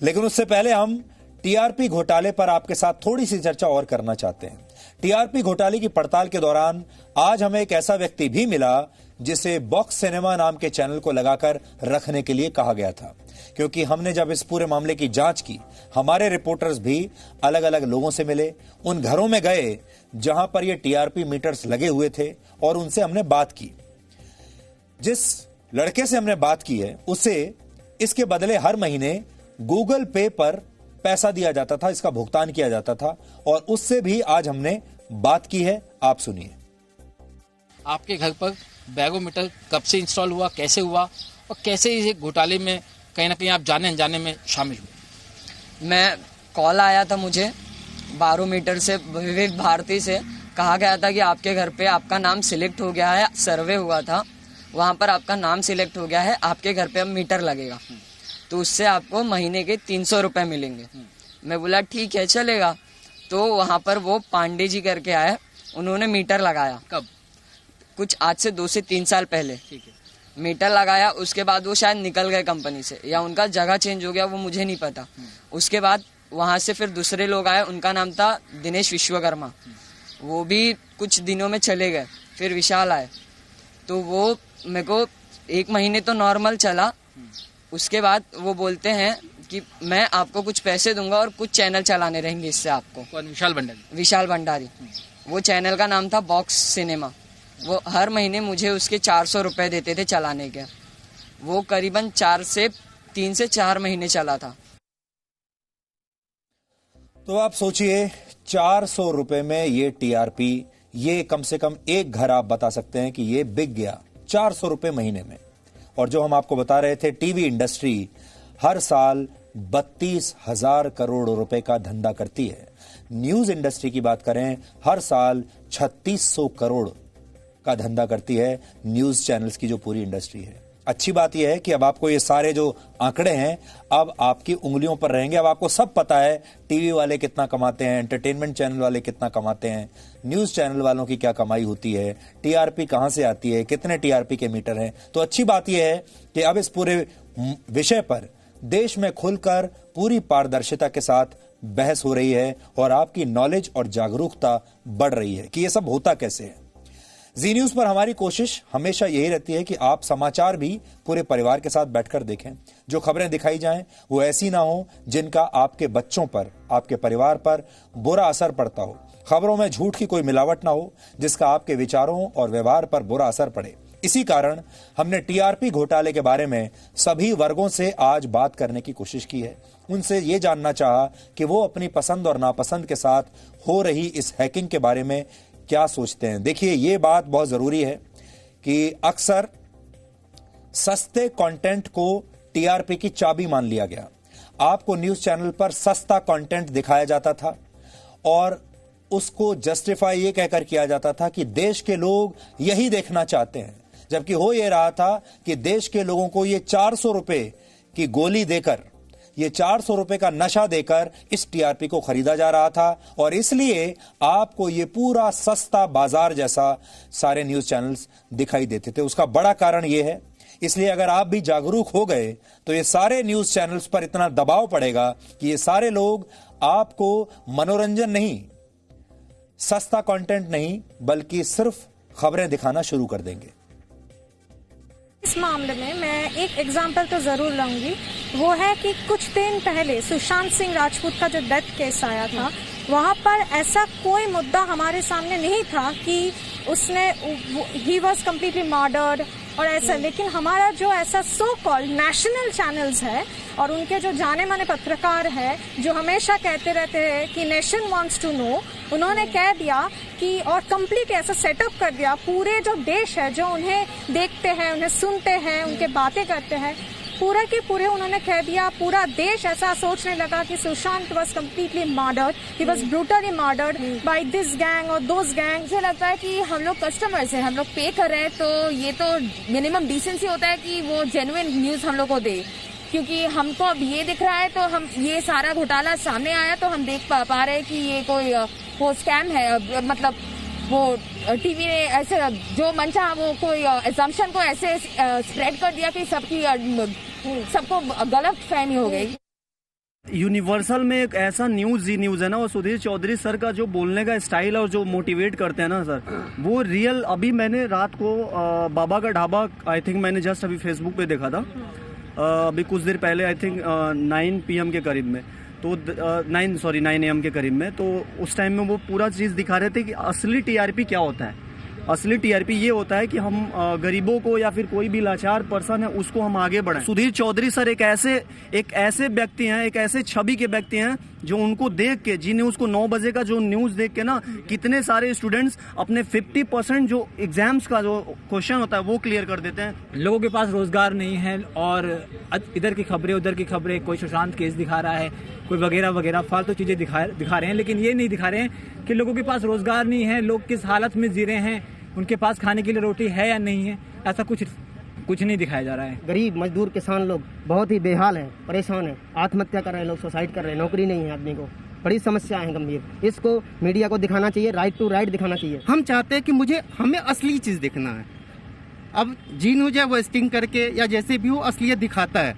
लेकिन उससे पहले हम टीआरपी घोटाले पर आपके साथ थोड़ी सी चर्चा और करना चाहते हैं। टीआरपी घोटाले की पड़ताल के दौरान आज हमें एक ऐसा व्यक्ति भी मिला जिसे बॉक्स सिनेमा नाम के चैनल को लगाकर रखने के लिए कहा गया था, क्योंकि हमने जब इस पूरे मामले की जांच की, हमारे रिपोर्टर्स भी अलग अलग लोगों से मिले, उन घरों में गए जहां पर ये टीआरपी मीटर्स लगे हुए थे और उनसे हमने बात की। जिस लड़के से हमने बात की है उसे इसके बदले हर महीने गूगल पे पर पैसा दिया जाता था, इसका भुगतान किया जाता था, और उससे भी आज हमने बात की है। आप सुनिए। आपके घर पर बैरोमीटर कब से इंस्टॉल हुआ, कैसे हुआ और कैसे इस घोटाले में कहीं ना कहीं आप जाने अनजाने में शामिल हुए? मैं कॉल आया था मुझे बैरोमीटर से, विविध भारती से कहा गया था कि आपके घर पे आपका नाम सिलेक्ट हो गया है, सर्वे हुआ था, वहाँ पर आपका नाम सिलेक्ट हो गया है, आपके घर पे अब मीटर लगेगा, तो उससे आपको महीने के 300 रुपए मिलेंगे। मैं बोला ठीक है चलेगा। तो वहाँ पर वो पांडे जी करके आए, उन्होंने मीटर लगाया। कब? कुछ आज से 2 से 3 साल पहले। ठीक है। मीटर लगाया, उसके बाद वो शायद निकल गए कंपनी से, या उनका जगह चेंज हो गया, वो मुझे नहीं पता। उसके बाद वहाँ से फिर दूसरे लोग आए, उनका नाम था दिनेश विश्वकर्मा, वो भी कुछ दिनों में चले गए। फिर विशाल आए, तो वो मेरे को 1 महीने तो नॉर्मल चला। उसके बाद वो बोलते हैं कि मैं आपको कुछ पैसे दूंगा और कुछ चैनल चलाने रहेंगे इससे आपको। कौन? विशाल भंडारी। विशाल भंडारी। वो चैनल का नाम था बॉक्स सिनेमा। वो हर महीने मुझे उसके 400 रुपए देते थे चलाने के। वो करीबन 3 से 4 महीने चला था। तो आप सोचिए, 400 रुपए में ये टीआरपी, ये कम से कम एक घर आप बता सकते हैं कि ये बिक गया 400 रुपए महीने में। और जो हम आपको बता रहे थे, टीवी इंडस्ट्री हर साल 32,000 करोड़ रुपए का धंधा करती है। न्यूज इंडस्ट्री की बात करें, हर साल 3600 करोड़ का धंधा करती है न्यूज चैनल्स की जो पूरी इंडस्ट्री है। अच्छी बात यह है कि अब आपको ये सारे जो आंकड़े हैं अब आपकी उंगलियों पर रहेंगे। अब आपको सब पता है टीवी वाले कितना कमाते हैं, एंटरटेनमेंट चैनल वाले कितना कमाते हैं, न्यूज चैनल वालों की क्या कमाई होती है, टीआरपी कहां से आती है, कितने टीआरपी के मीटर हैं। तो अच्छी बात यह है कि अब इस पूरे विषय पर देश में खुलकर पूरी पारदर्शिता के साथ बहस हो रही है और आपकी नॉलेज और जागरूकता बढ़ रही है कि यह सब होता कैसे है। जी न्यूज पर हमारी कोशिश हमेशा यही रहती है कि आप समाचार भी पूरे परिवार के साथ बैठकर देखें। जो खबरें दिखाई जाएं वो ऐसी ना हो जिनका आपके बच्चों पर, आपके परिवार पर बुरा असर पड़ता हो। खबरों में झूठ की कोई मिलावट ना हो जिसका आपके विचारों और व्यवहार पर बुरा असर पड़े। इसी कारण हमने टीआरपी घोटाले के बारे में सभी वर्गों से आज बात करने की कोशिश की है। उनसे ये जानना चाहा कि वो अपनी पसंद और नापसंद के साथ हो रही इस हैकिंग के बारे में क्या सोचते हैं। देखिए, ये बात बहुत जरूरी है कि अक्सर सस्ते कंटेंट को टीआरपी की चाबी मान लिया गया। आपको न्यूज चैनल पर सस्ता कंटेंट दिखाया जाता था और उसको जस्टिफाई ये कहकर किया जाता था कि देश के लोग यही देखना चाहते हैं, जबकि हो यह रहा था कि देश के लोगों को ये 400 रुपए की गोली देकर, ये 400 रुपए का नशा देकर इस टीआरपी को खरीदा जा रहा था और इसलिए आपको ये पूरा सस्ता बाजार जैसा सारे न्यूज चैनल्स दिखाई देते थे। उसका बड़ा कारण यह है, इसलिए अगर आप भी जागरूक हो गए तो ये सारे न्यूज चैनल्स पर इतना दबाव पड़ेगा कि ये सारे लोग आपको मनोरंजन नहीं, सस्ता कंटेंट नहीं, बल्कि सिर्फ खबरें दिखाना शुरू कर देंगे। इस मामले में मैं एक एग्जाम्पल तो जरूर लाऊंगी, वो है कि कुछ दिन पहले सुशांत सिंह राजपूत का जो डेथ केस आया था, वहां पर ऐसा कोई मुद्दा हमारे सामने नहीं था कि उसने ही वॉज कम्प्लीटली मर्डर्ड और ऐसा, लेकिन हमारा जो ऐसा सो कॉल्ड नेशनल चैनल्स है और उनके जो जाने माने पत्रकार है जो हमेशा कहते रहते हैं कि नेशन वांट्स टू नो, उन्होंने कह दिया कि और कंप्लीट ऐसा सेटअप कर दिया, पूरे जो देश है जो उन्हें देखते हैं, उन्हें सुनते हैं, उनके बातें करते हैं, पूरा के पूरे उन्होंने कह दिया, पूरा देश ऐसा सोचने लगा कि Sushant was completely murdered, he was brutally murdered by this gang और दोस गैंग। मुझे लगता है कि हम लोग कस्टमर्स हैं, हम लोग पे कर रहे हैं, तो ये तो मिनिमम डिसेंसी होता है कि वो जेन्युइन न्यूज हम लोग को दे, क्योंकि हमको अब ये दिख रहा है तो हम ये सारा घोटाला सामने आया तो हम देख पा रहे हैं कि ये कोई वो स्कैम है, मतलब वो टीवी ने ऐसे जो मन चाहा वो कोई एजम्पशन को ऐसे स्प्रेड कर दिया कि सबको गलत फहमी हो गई। यूनिवर्सल में एक ऐसा न्यूज है ना, वो सुधीर चौधरी सर का जो बोलने का स्टाइल है और जो मोटिवेट करते हैं ना सर, वो रियल। अभी मैंने रात को बाबा का ढाबा आई थिंक मैंने जस्ट अभी फेसबुक पे देखा था, अभी कुछ देर पहले आई थिंक 9 PM के करीब में, तो 9 AM के करीब में, तो उस टाइम में वो पूरा चीज़ दिखा रहे थे कि असली टीआरपी क्या होता है। असली टीआरपी ये होता है कि हम गरीबों को या फिर कोई भी लाचार पर्सन है उसको हम आगे बढ़ाएं। सुधीर चौधरी सर एक ऐसे व्यक्ति हैं, एक ऐसे छवि के व्यक्ति हैं जो उनको देख के, जी न्यूज को 9 बजे का जो न्यूज देख के ना कितने सारे स्टूडेंट्स अपने 50% जो एग्जाम्स का जो क्वेश्चन होता है वो क्लियर कर देते हैं। लोगों के पास रोजगार नहीं है और इधर की खबरें उधर की खबरें, कोई सुशांत केस दिखा रहा है, कोई वगैरह वगैरह फालतू चीजें दिखा रहे हैं, लेकिन ये नहीं दिखा रहे हैं कि लोगों के पास रोजगार नहीं है, लोग किस हालत में जी रहे हैं, उनके पास खाने के लिए रोटी है या नहीं है, ऐसा कुछ नहीं दिखाया जा रहा है। गरीब मजदूर किसान लोग बहुत ही बेहाल हैं, परेशान हैं, आत्महत्या कर रहे हैं लोग, सुसाइड कर रहे हैं, नौकरी नहीं है आदमी को, बड़ी समस्या है गंभीर। इसको मीडिया को दिखाना चाहिए, राइट टू राइट दिखाना चाहिए। हम चाहते हैं कि हमें असली चीज देखना है। अब जी न्यूज है वो स्टिंग करके या जैसे भी वो असलियत दिखाता है।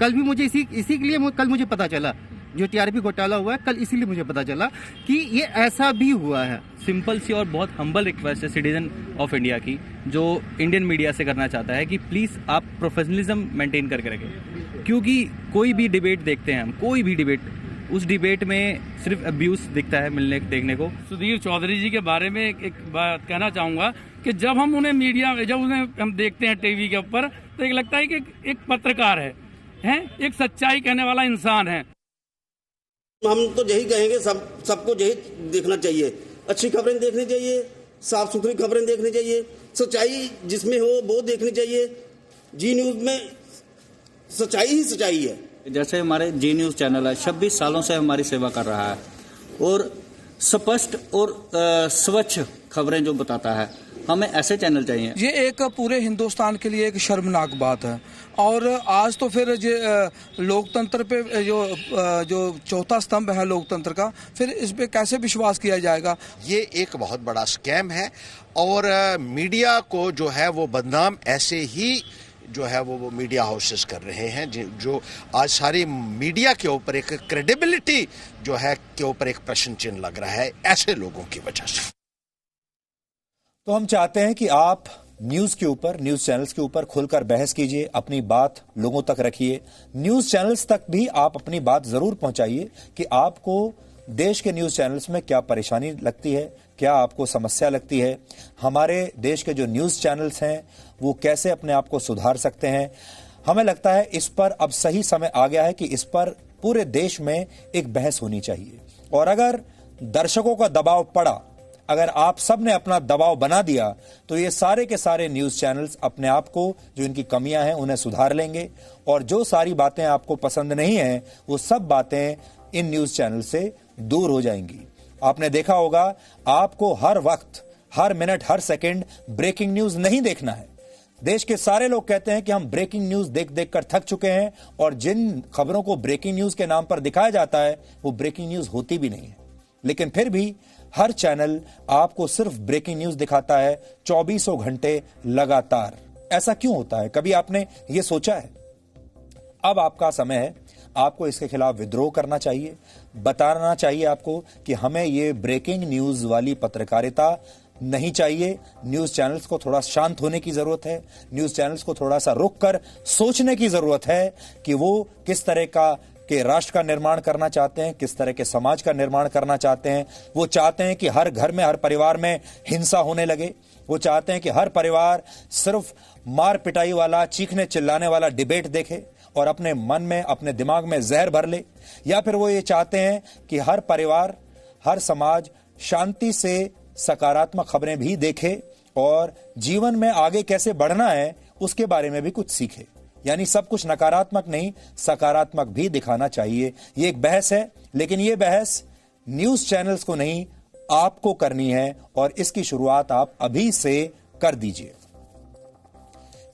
कल भी मुझे इसी के लिए कल मुझे पता चला जो टीआरपी घोटाला हुआ है, कल इसीलिए मुझे पता चला कि ये ऐसा भी हुआ है। सिंपल सी और बहुत हम्बल रिक्वेस्ट है सिटीजन ऑफ इंडिया की, जो इंडियन मीडिया से करना चाहता है कि प्लीज आप प्रोफेशनलिज्म मेंटेन करके रखें, क्योंकि कोई भी डिबेट देखते हैं हम, कोई भी डिबेट, उस डिबेट में सिर्फ अब्यूज दिखता है देखने को। सुधीर चौधरी जी के बारे में एक बात कहना चाहूंगा कि जब हम उन्हें हम देखते हैं टीवी के ऊपर, तो एक लगता है कि एक पत्रकार है, एक सच्चाई कहने वाला इंसान है। हम तो यही कहेंगे, सबको यही देखना चाहिए, अच्छी खबरें देखनी चाहिए, साफ सुथरी खबरें देखनी चाहिए, सच्चाई जिसमें हो वो देखनी चाहिए। जी न्यूज में सच्चाई ही सच्चाई है। जैसे हमारे जी न्यूज चैनल है, 26 सालों से हमारी सेवा कर रहा है और स्पष्ट और स्वच्छ खबरें जो बताता है, हमें ऐसे चैनल चाहिए। ये एक पूरे हिंदुस्तान के लिए एक शर्मनाक बात है। और आज तो फिर लोकतंत्र पे जो चौथा स्तंभ है लोकतंत्र का, फिर इस पे कैसे विश्वास किया जाएगा? ये एक बहुत बड़ा स्कैम है और मीडिया को जो है वो बदनाम ऐसे ही जो है वो मीडिया हाउसेस कर रहे हैं, जो आज सारी मीडिया के ऊपर एक क्रेडिबिलिटी जो है के ऊपर एक प्रश्न चिन्ह लग रहा है ऐसे लोगों की वजह से। तो हम चाहते हैं कि आप न्यूज के ऊपर, न्यूज चैनल्स के ऊपर खुलकर बहस कीजिए, अपनी बात लोगों तक रखिए। न्यूज चैनल्स तक भी आप अपनी बात जरूर पहुंचाइए कि आपको देश के न्यूज चैनल्स में क्या परेशानी लगती है, क्या आपको समस्या लगती है? हमारे देश के जो न्यूज चैनल्स हैं वो कैसे अपने आप को सुधार सकते हैं? हमें लगता है इस पर अब सही समय आ गया है कि इस पर पूरे देश में एक बहस होनी चाहिए। और अगर दर्शकों का दबाव पड़ा, अगर आप सब ने अपना दबाव बना दिया, तो ये सारे के सारे न्यूज चैनल्स अपने आप को, जो इनकी कमियां हैं उन्हें सुधार लेंगे और जो सारी बातें आपको पसंद नहीं हैं वो सब बातें इन न्यूज चैनल से दूर हो जाएंगी। आपने देखा होगा, आपको हर वक्त, हर मिनट, हर सेकंड ब्रेकिंग न्यूज नहीं देखना है। देश के सारे लोग कहते हैं कि हम ब्रेकिंग न्यूज देख देख कर थक चुके हैं और जिन खबरों को ब्रेकिंग न्यूज के नाम पर दिखाया जाता है वो ब्रेकिंग न्यूज होती भी नहीं है। लेकिन फिर भी हर चैनल आपको सिर्फ ब्रेकिंग न्यूज दिखाता है 24 घंटे लगातार। ऐसा क्यों होता है? कभी आपने ये सोचा है? अब आपका समय है, आपको इसके खिलाफ विद्रोह करना चाहिए, बताना चाहिए आपको कि हमें ये ब्रेकिंग न्यूज वाली पत्रकारिता नहीं चाहिए। न्यूज चैनल्स को थोड़ा शांत होने की जरूरत है। न्यूज चैनल्स को थोड़ा सा रुक कर सोचने की जरूरत है कि वो किस तरह के राष्ट्र का निर्माण करना चाहते हैं, किस तरह के समाज का निर्माण करना चाहते हैं। वो चाहते हैं कि हर घर में, हर परिवार में हिंसा होने लगे। वो चाहते हैं कि हर परिवार सिर्फ मार पिटाई वाला, चीखने चिल्लाने वाला डिबेट देखे और अपने मन में, अपने दिमाग में जहर भर ले। या फिर वो ये चाहते हैं कि हर परिवार, हर समाज शांति से सकारात्मक खबरें भी देखे और जीवन में आगे कैसे बढ़ना है उसके बारे में भी कुछ सीखे। यानी सब कुछ नकारात्मक नहीं, सकारात्मक भी दिखाना चाहिए। ये एक बहस है, लेकिन ये बहस न्यूज चैनल्स को नहीं, आपको करनी है और इसकी शुरुआत आप अभी से कर दीजिए।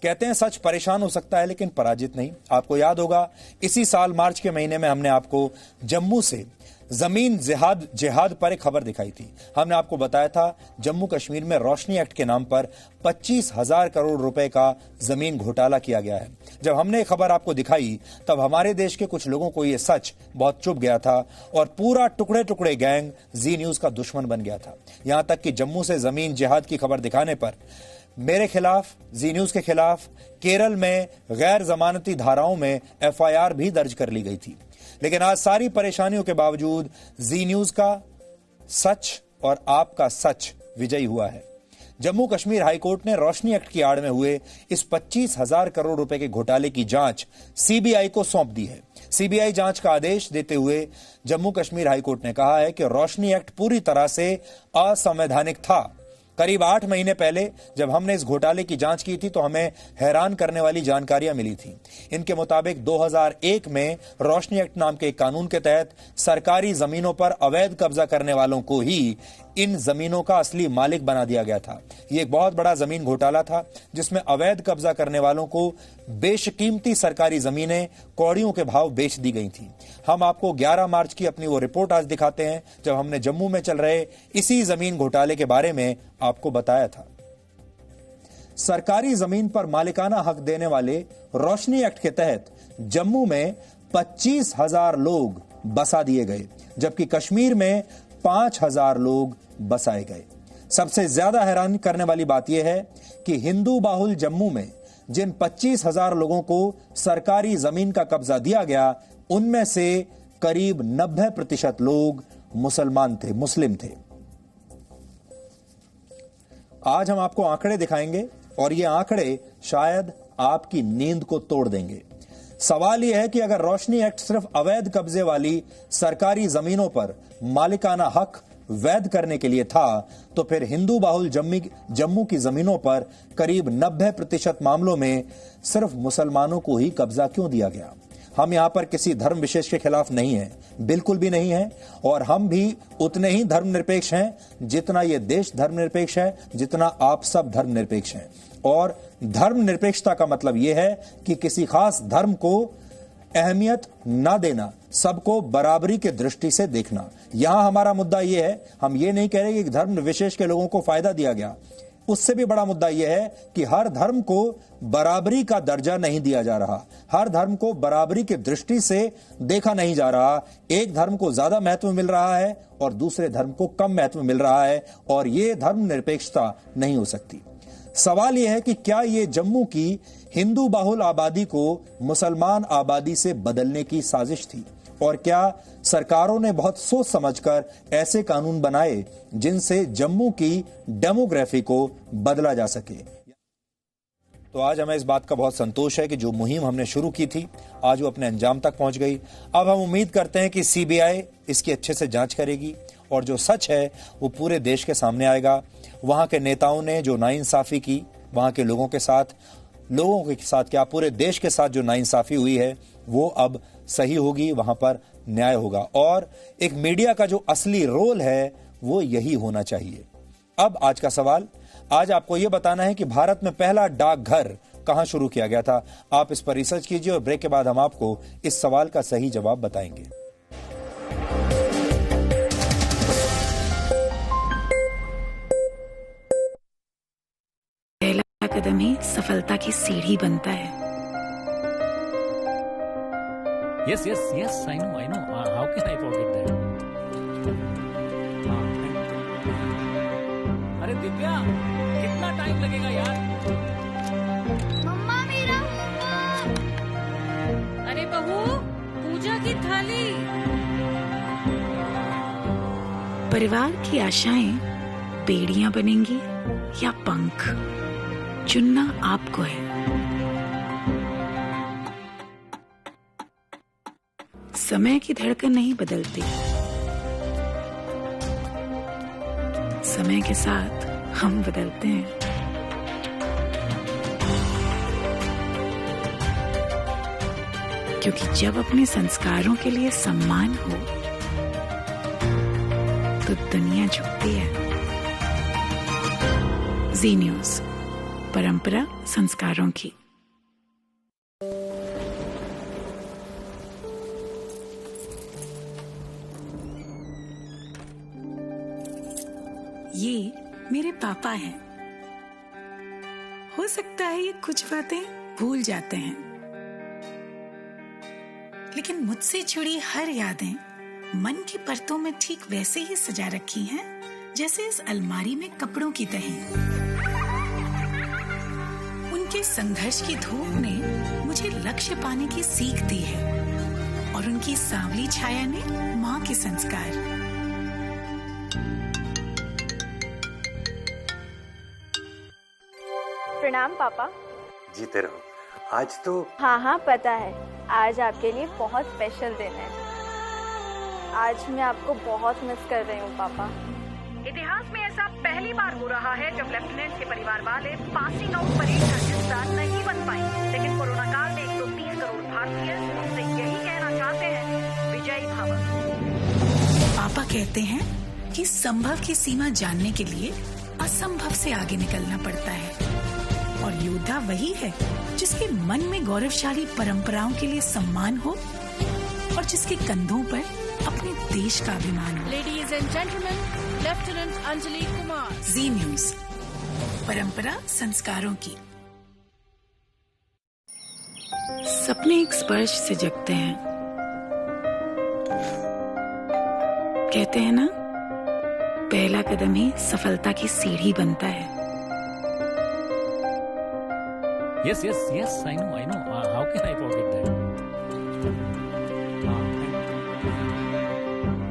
कहते हैं सच परेशान हो सकता है लेकिन पराजित नहीं। आपको याद होगा, इसी साल मार्च के महीने में हमने आपको जम्मू से जमीन जिहाद पर एक खबर दिखाई थी। हमने आपको बताया था जम्मू कश्मीर में रोशनी एक्ट के नाम पर 25,000 करोड़ रुपए का जमीन घोटाला किया गया है। जब हमने ये खबर आपको दिखाई तब हमारे देश के कुछ लोगों को यह सच बहुत चुभ गया था और पूरा टुकड़े टुकड़े गैंग जी न्यूज का दुश्मन बन गया था। यहां तक कि जम्मू से जमीन जिहाद की खबर दिखाने पर मेरे खिलाफ, जी न्यूज के खिलाफ केरल में गैर जमानती धाराओं में FIR भी दर्ज कर ली गई थी। लेकिन आज सारी परेशानियों के बावजूद जी न्यूज का सच और आपका सच विजयी हुआ है। जम्मू कश्मीर हाईकोर्ट ने रोशनी एक्ट की आड़ में हुए इस 25,000 करोड़ रुपए के घोटाले की जांच CBI को सौंप दी है। CBI जांच का आदेश देते हुए जम्मू कश्मीर हाईकोर्ट ने कहा है कि रोशनी एक्ट पूरी तरह से असंवैधानिक था। करीब 8 महीने पहले जब हमने इस घोटाले की जांच की थी तो हमें हैरान करने वाली जानकारियां मिली थी। इनके मुताबिक 2001 में रोशनी एक्ट नाम के एक कानून के तहत सरकारी जमीनों पर अवैध कब्जा करने वालों को ही इन जमीनों का असली मालिक बना दिया गया था। ये एक बहुत बड़ा जमीन घोटाला था जिसमें अवैध कब्जा करने वालों को बेशकीमती सरकारी जमीनें कौड़ियों के भाव बेच दी गई थी। हम आपको 11 मार्च की अपनी वो रिपोर्ट आज दिखाते हैं जब हमने जम्मू में चल रहे इसी जमीन घोटाले के बारे में आपको बताया था। सरकारी जमीन पर मालिकाना हक देने वाले रोशनी एक्ट के तहत जम्मू में 25,000 लोग बसा दिए गए, जबकि कश्मीर में 5,000 लोग बसाए गए। सबसे ज्यादा हैरान करने वाली बात यह है कि हिंदू बाहुल जम्मू में जिन 25,000 लोगों को सरकारी जमीन का कब्जा दिया गया, उनमें से करीब 90% लोग मुसलमान थे, मुस्लिम थे। आज हम आपको आंकड़े दिखाएंगे और ये आंकड़े शायद आपकी नींद को तोड़ देंगे। सवाल यह है कि अगर रोशनी एक्ट सिर्फ अवैध कब्जे वाली सरकारी जमीनों पर मालिकाना हक वैध करने के लिए था, तो फिर हिंदू बाहुल जम्मू की जमीनों पर करीब 90% मामलों में सिर्फ मुसलमानों को ही कब्जा क्यों दिया गया? हम यहां पर किसी धर्म विशेष के खिलाफ नहीं हैं, बिल्कुल भी नहीं है, और हम भी उतने ही धर्मनिरपेक्ष हैं जितना यह देश धर्मनिरपेक्ष है, जितना आप सब धर्मनिरपेक्ष हैं। और धर्मनिरपेक्षता का मतलब यह है कि किसी खास धर्म को अहमियत ना देना, सबको बराबरी के दृष्टि से देखना। यहां हमारा मुद्दा यह है, हम ये नहीं कह रहे कि धर्म विशेष के लोगों को फायदा दिया गया। उससे भी बड़ा मुद्दा यह है कि हर धर्म को बराबरी का दर्जा नहीं दिया जा रहा, हर धर्म को बराबरी की दृष्टि से देखा नहीं जा रहा। एक धर्म को ज्यादा महत्व मिल रहा है और दूसरे धर्म को कम महत्व मिल रहा है, और यह धर्मनिरपेक्षता नहीं हो सकती। सवाल यह है कि क्या यह जम्मू की हिंदू बाहुल आबादी को मुसलमान आबादी से बदलने की साजिश थी, और क्या सरकारों ने बहुत सोच समझकर ऐसे कानून बनाए जिनसे जम्मू की डेमोग्राफी को बदला जा सके। तो आज हमें इस बात का बहुत संतोष है कि जो मुहिम हमने शुरू की थी आज वो अपने अंजाम तक पहुंच गई। अब हम उम्मीद करते हैं कि सीबीआई इसकी अच्छे से जांच करेगी और जो सच है वो पूरे देश के सामने आएगा। वहां के नेताओं ने जो नाइंसाफी की, वहां के लोगों के साथ क्या पूरे देश के साथ जो नाइंसाफी हुई है वो अब सही होगी, वहां पर न्याय होगा। और एक मीडिया का जो असली रोल है वो यही होना चाहिए। अब आज का सवाल, आज आपको यह बताना है कि भारत में पहला डाकघर कहां शुरू किया गया था। आप इस पर रिसर्च कीजिए और ब्रेक के बाद हम आपको इस सवाल का सही जवाब बताएंगे। पहला कदम ही सफलता की सीढ़ी बनता है। Yes, I know. How can I forget that? अरे दिव्या, कितना टाइम लगेगा यार? मम्मा मेरा होमवर्क। अरे बहू, पूजा की थाली। परिवार की आशाएं बेड़ियां बनेंगी या पंख, चुनना आपको है। समय की धड़कन नहीं बदलती, समय के साथ हम बदलते हैं। क्योंकि जब अपने संस्कारों के लिए सम्मान हो तो दुनिया झुकती है। जी न्यूज़, परंपरा संस्कारों की। ये मेरे पापा हैं। हो सकता है ये कुछ बातें भूल जाते हैं, लेकिन मुझसे जुड़ी हर यादें मन की परतों में ठीक वैसे ही सजा रखी हैं जैसे इस अलमारी में कपड़ों की तहें। उनके संघर्ष की धूप ने मुझे लक्ष्य पाने की सीख दी है और उनकी सांवली छाया ने माँ के संस्कार। प्रणाम पापा। जीते रहो। आज तो हाँ पता है, आज आपके लिए बहुत स्पेशल दिन है। आज मैं आपको बहुत मिस कर रही हूँ पापा। इतिहास में ऐसा पहली बार हो रहा है जब लेफ्टिनेंट के परिवार वाले पासिंग आउट परेड का हिस्सा नहीं बन पाए, लेकिन कोरोना काल में 130 करोड़ भारतीय उनसे यही कहना चाहते हैं, विजयी भव। पापा कहते हैं कि संभव की सीमा जानने के लिए असंभव से आगे निकलना पड़ता है और योद्धा वही है जिसके मन में गौरवशाली परंपराओं के लिए सम्मान हो और जिसके कंधों पर अपने देश का अभिमान हो। Ladies and gentlemen, lieutenant Anjali Kumar. Zee News, परंपरा संस्कारों की। सपने एक स्पर्श से जगते हैं। कहते हैं ना, पहला कदम ही सफलता की सीढ़ी बनता है। Yes, I know. How can I forget that?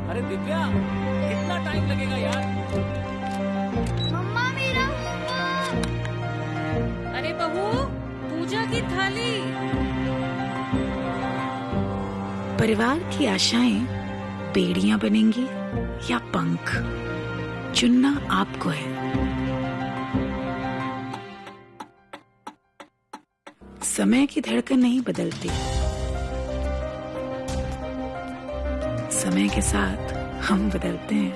अरे दिव्या, कितना टाइम लगेगा यार? मम्मा मेरा होमवर्क। अरे बहू, पूजा की थाली। परिवार की आशाएं बेड़ियां बनेंगी या पंख, चुनना आपको है। समय की धड़कन नहीं बदलती, समय के साथ हम बदलते हैं।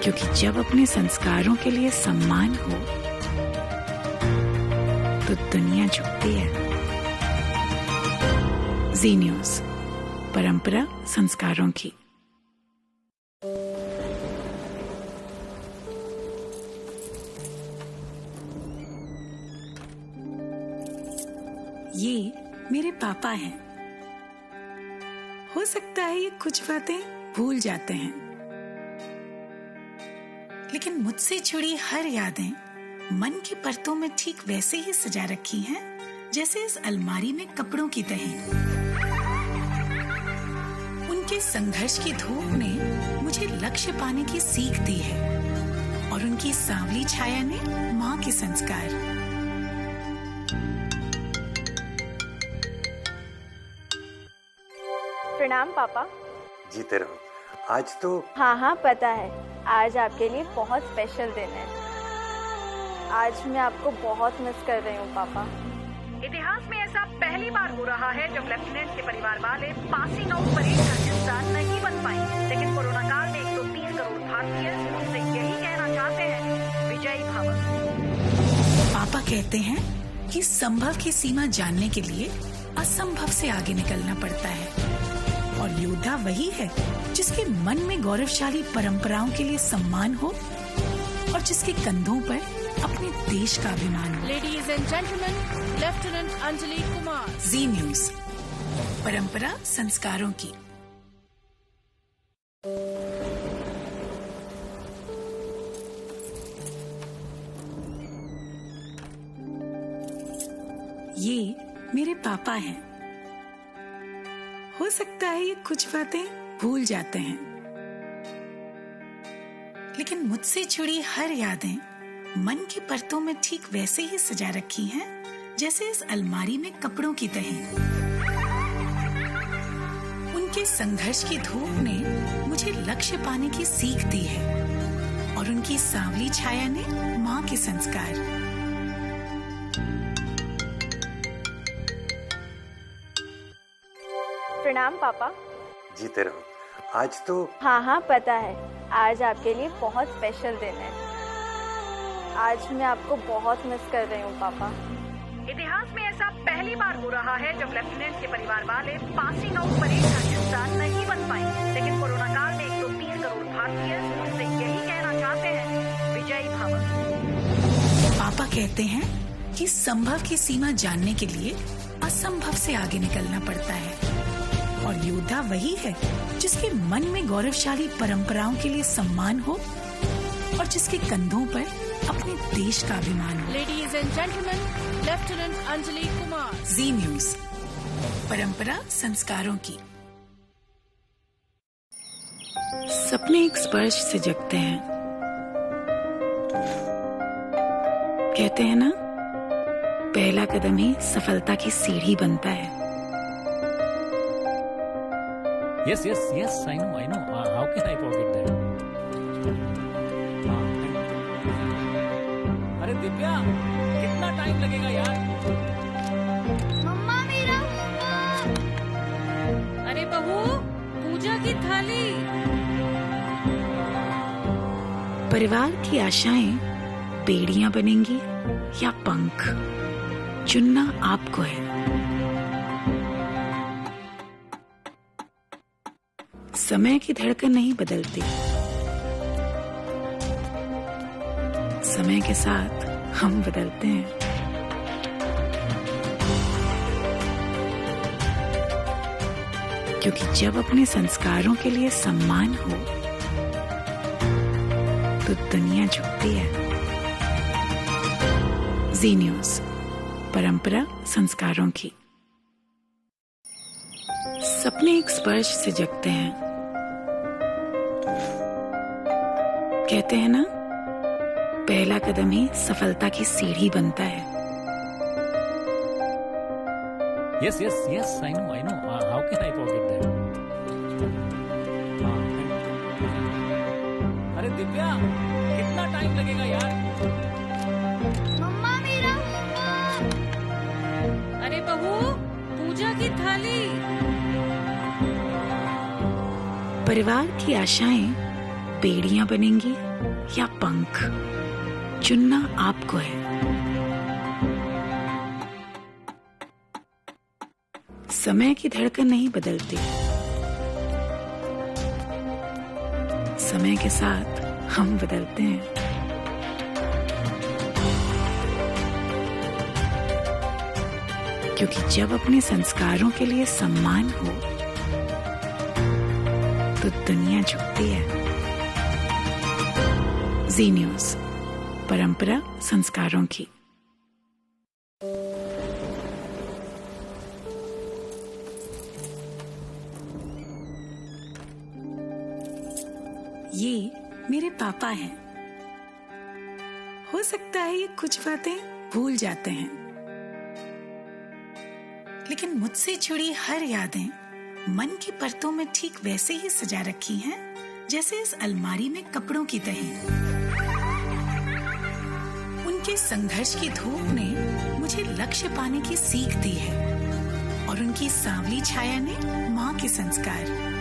क्योंकि जब अपने संस्कारों के लिए सम्मान हो तो दुनिया झुकती है। जी न्यूज़, परंपरा संस्कारों की। ये मेरे पापा हैं। हो सकता है ये कुछ बातें भूल जाते हैं, लेकिन मुझसे जुड़ी हर यादें मन की परतों में ठीक वैसे ही सजा रखी हैं जैसे इस अलमारी में कपड़ों की तह। उनके संघर्ष की धूप ने मुझे लक्ष्य पाने की सीख दी है और उनकी सांवली छाया ने माँ के संस्कार। प्रणाम पापा। जीते रहो। आज तो हाँ पता है, आज आपके लिए बहुत स्पेशल दिन है। आज मैं आपको बहुत मिस कर रही हूँ पापा। इतिहास में ऐसा पहली बार हो रहा है जब लेफ्टिनेंट के परिवार वाले पासिंग आउट परेड का हिस्सा नहीं बन पाए, लेकिन कोरोना काल में 130 करोड़ भारतीय उनसे यही कहना चाहते हैं, विजयी भव। पापा कहते हैं कि संभव की सीमा जानने के लिए असंभव से आगे निकलना पड़ता है और योद्धा वही है जिसके मन में गौरवशाली परंपराओं के लिए सम्मान हो और जिसके कंधों पर अपने देश का अभिमान हो। Ladies and gentlemen, lieutenant Anjali Kumar. Zee News, परंपरा संस्कारों की। ये मेरे पापा हैं। हो सकता है ये कुछ बातें भूल जाते हैं, लेकिन मुझसे जुड़ी हर यादें मन की परतों में ठीक वैसे ही सजा रखी हैं जैसे इस अलमारी में कपड़ों की तह। उनके संघर्ष की धूप ने मुझे लक्ष्य पाने की सीख दी है और उनकी सांवली छाया ने माँ के संस्कार। प्रणाम पापा। जीते रहो। आज तो हाँ पता है, आज आपके लिए बहुत स्पेशल दिन है। आज मैं आपको बहुत मिस कर रही हूँ पापा। इतिहास में ऐसा पहली बार हो रहा है जब लेफ्टिनेंट के परिवार वाले पासिंग आउट परेड का हिस्सा नहीं बन पाए, लेकिन कोरोना काल में 130 करोड़ भारतीय उनसे यही कहना चाहते हैं, विजयी भव। पापा कहते हैं कि संभव की सीमा जानने के लिए असंभव से आगे निकलना पड़ता है और योद्धा वही है जिसके मन में गौरवशाली परंपराओं के लिए सम्मान हो और जिसके कंधों पर अपने देश का अभिमान हो। Ladies and gentlemen, lieutenant Anjali Kumar. Zee News, परंपरा संस्कारों की। सपने एक स्पर्श से जगते हैं। कहते हैं ना, पहला कदम ही सफलता की सीढ़ी बनता है। Yes, I know. How can I forget that? अरे दिव्या, कितना टाइम लगेगा यार? मम्मा मेरा होमवर्क। अरे बहू, पूजा की थाली। परिवार की आशाएं बेड़ियां बनेंगी या पंख, चुनना आपको है। समय की धड़कन नहीं बदलती, समय के साथ हम बदलते हैं। क्योंकि जब अपने संस्कारों के लिए सम्मान हो तो दुनिया झुकती है। जी न्यूज, परंपरा संस्कारों की। सपने एक स्पर्श से जगते हैं। कहते हैं ना, पहला कदम ही सफलता की सीढ़ी बनता है। Yes, I know. How can I forget that? अरे दिव्या, कितना टाइम लगेगा यार? मम्मा मेरा होमवर्क। अरे बहू, पूजा की थाली। परिवार की आशाएं बेड़ियां बनेंगी या पंख, चुनना आपको है। समय की धड़कन नहीं बदलती, समय के साथ हम बदलते हैं। क्योंकि जब अपने संस्कारों के लिए सम्मान हो तो दुनिया झुकती है। जी न्यूज, परंपरा संस्कारों की। ये मेरे पापा हैं। हो सकता है ये कुछ बातें भूल जाते हैं, लेकिन मुझसे जुड़ी हर यादें मन की परतों में ठीक वैसे ही सजा रखी हैं जैसे इस अलमारी में कपड़ों की तरह। उनके संघर्ष की धूप ने मुझे लक्ष्य पाने की सीख दी है और उनकी सांवली छाया ने माँ के संस्कार।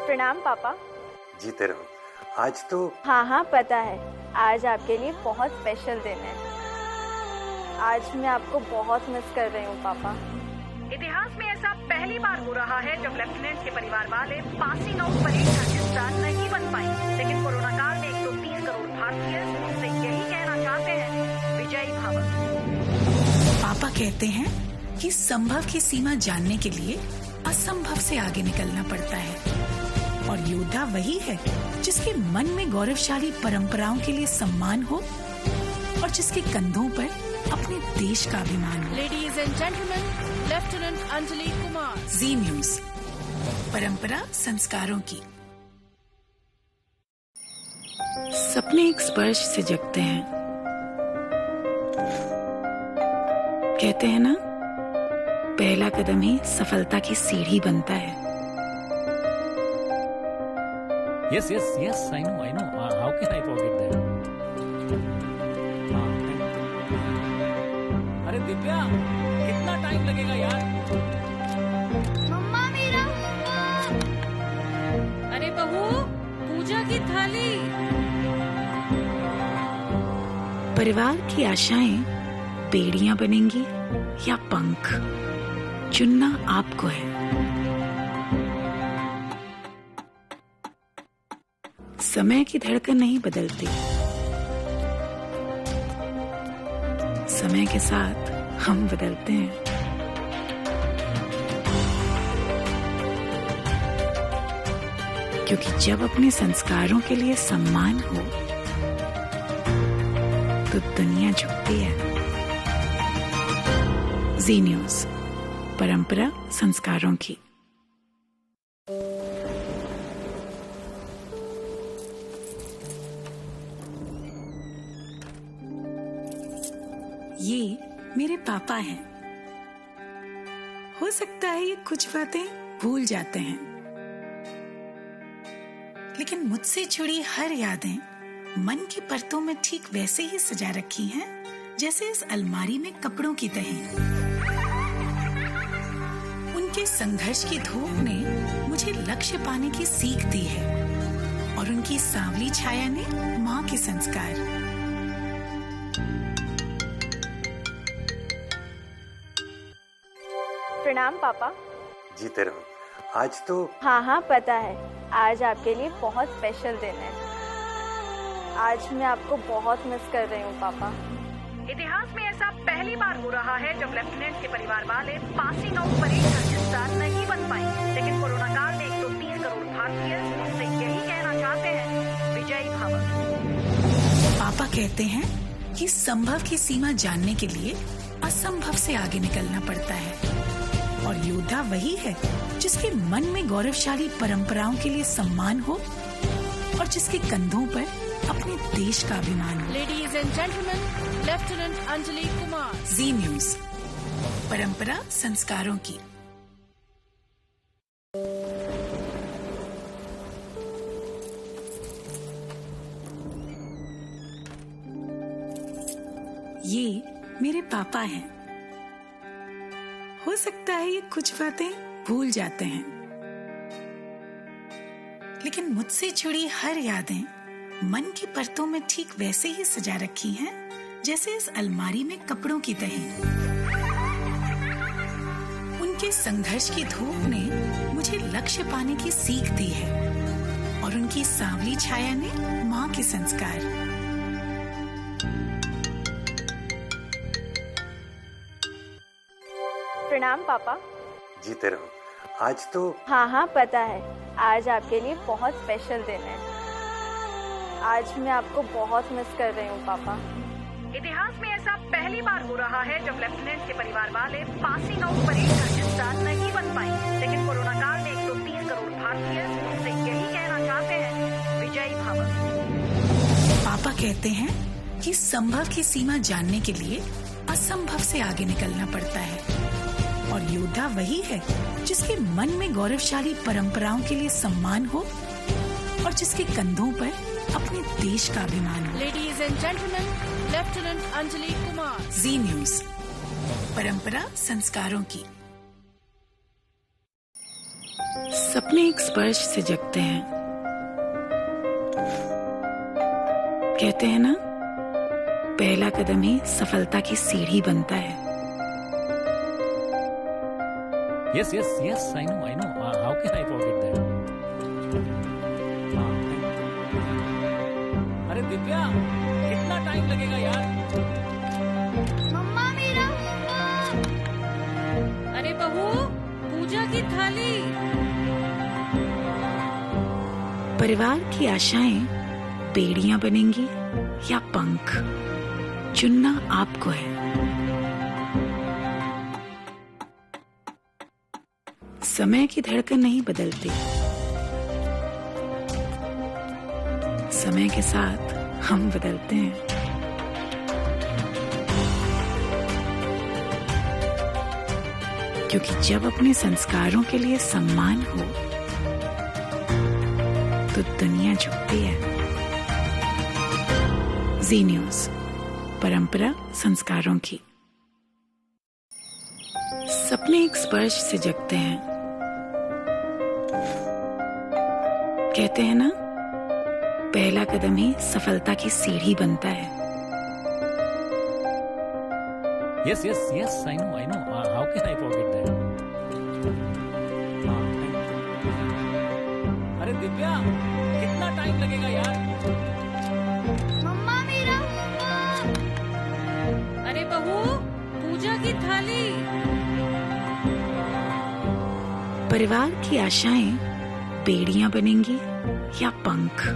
प्रणाम पापा। जीते रहो। आज तो हाँ पता है, आज आपके लिए बहुत स्पेशल दिन है। आज मैं आपको बहुत मिस कर रही हूँ पापा। इतिहास में ऐसा पहली बार हो रहा है जब लेफ्टिनेंट के परिवार वाले पासिंग आउट परेड का हिस्सा नहीं बन पाए, लेकिन कोरोना काल में 130 करोड़ भारतीय उनसे यही कहना चाहते हैं, विजयी भव। पापा कहते हैं कि संभव की सीमा जानने के लिए असंभव से आगे निकलना पड़ता है, और योद्धा वही है जिसके मन में गौरवशाली परंपराओं के लिए सम्मान हो और जिसके कंधों पर अपने देश का अभिमान हो। Ladies and gentlemen, lieutenant Anjali Kumar. Zee News, परंपरा संस्कारों की। सपने एक स्पर्श से जगते हैं। कहते हैं ना, पहला कदम ही सफलता की सीढ़ी बनता है। Yes, I know. How can I forget that? अरे दिव्या, कितना टाइम लगेगा यार? मम्मा मेरा अरे बहू, पूजा की थाली। परिवार की आशाएं बेड़ियां बनेंगी या पंख, चुनना आपको है। समय की धड़कन नहीं बदलती, समय के साथ हम बदलते हैं। क्योंकि जब अपने संस्कारों के लिए सम्मान हो तो दुनिया झुकती है। जी न्यूज, परंपरा संस्कारों की। ये मेरे पापा हैं। हो सकता है ये कुछ बातें भूल जाते हैं, लेकिन मुझसे जुड़ी हर यादें मन की परतों में ठीक वैसे ही सजा रखी हैं जैसे इस अलमारी में कपड़ों की तरह। उनके संघर्ष की धूप ने मुझे लक्ष्य पाने की सीख दी है और उनकी सांवली छाया ने माँ के संस्कार। प्रणाम पापा। जीते रहो। आज तो हाँ पता है, आज आपके लिए बहुत स्पेशल दिन है। आज मैं आपको बहुत मिस कर रही हूँ पापा। इतिहास में ऐसा पहली बार हो रहा है जब लेफ्टिनेंट के परिवार वाले पासिंग आउट परेड का हिस्सा नहीं बन पाए, लेकिन कोरोना काल में 130 करोड़ भारतीय उनसे यही कहना चाहते हैं, विजयी भव। पापा कहते हैं कि संभव की सीमा जानने के लिए असंभव से आगे निकलना पड़ता है, और योद्धा वही है जिसके मन में गौरवशाली परंपराओं के लिए सम्मान हो और जिसके कंधों पर अपने देश का अभिमान हो। Ladies and gentlemen, lieutenant Anjali Kumar. Zee News, परंपरा संस्कारों की। ये मेरे पापा हैं। हो सकता है ये कुछ बातें भूल जाते हैं, लेकिन मुझसे जुड़ी हर यादें मन की परतों में ठीक वैसे ही सजा रखी हैं जैसे इस अलमारी में कपड़ों की तरह। उनके संघर्ष की धूप ने मुझे लक्ष्य पाने की सीख दी है और उनकी सांवली छाया ने माँ के संस्कार। प्रणाम पापा। जीते रहो। आज तो हाँ पता है, आज आपके लिए बहुत स्पेशल दिन है। आज मैं आपको बहुत मिस कर रही हूँ पापा। इतिहास में ऐसा पहली बार हो रहा है जब लेफ्टिनेंट के परिवार वाले पासिंग आउट परेड का हिस्सा नहीं बन पाए, लेकिन कोरोना काल में 130 करोड़ भारतीय उनसे यही कहना चाहते हैं, विजयी भव। पापा कहते हैं कि संभव की सीमा जानने के लिए असंभव से आगे निकलना पड़ता है, और योद्धा वही है जिसके मन में गौरवशाली परंपराओं के लिए सम्मान हो और जिसके कंधों पर अपने देश का अभिमान हो। Ladies and gentlemen, lieutenant Anjali Kumar. Zee News, परंपरा संस्कारों की। सपने एक स्पर्श से जगते हैं, कहते हैं ना, पहला कदम ही सफलता की सीढ़ी बनता है। Yes, I know. How can I forget that? अरे दिव्या, कितना टाइम लगेगा यार? मम्मा मेरा होमवर्क। अरे बहू, पूजा की थाली। परिवार की आशाएं बेड़ियां बनेंगी या पंख, चुनना आपको है। समय की धड़कन नहीं बदलती, समय के साथ हम बदलते हैं। क्योंकि जब अपने संस्कारों के लिए सम्मान हो तो दुनिया झुकती है। जी न्यूज, परंपरा संस्कारों की। सपने एक स्पर्श से जगते हैं, कहते हैं ना, पहला कदम ही सफलता की सीढ़ी बनता है। Yes, I know. How can I forget that? अरे दिव्या, कितना टाइम लगेगा यार? मम्मा मेरा होमवर्क। अरे बहू, पूजा की थाली। परिवार की आशाएं बेड़ियां बनेंगी या पंख।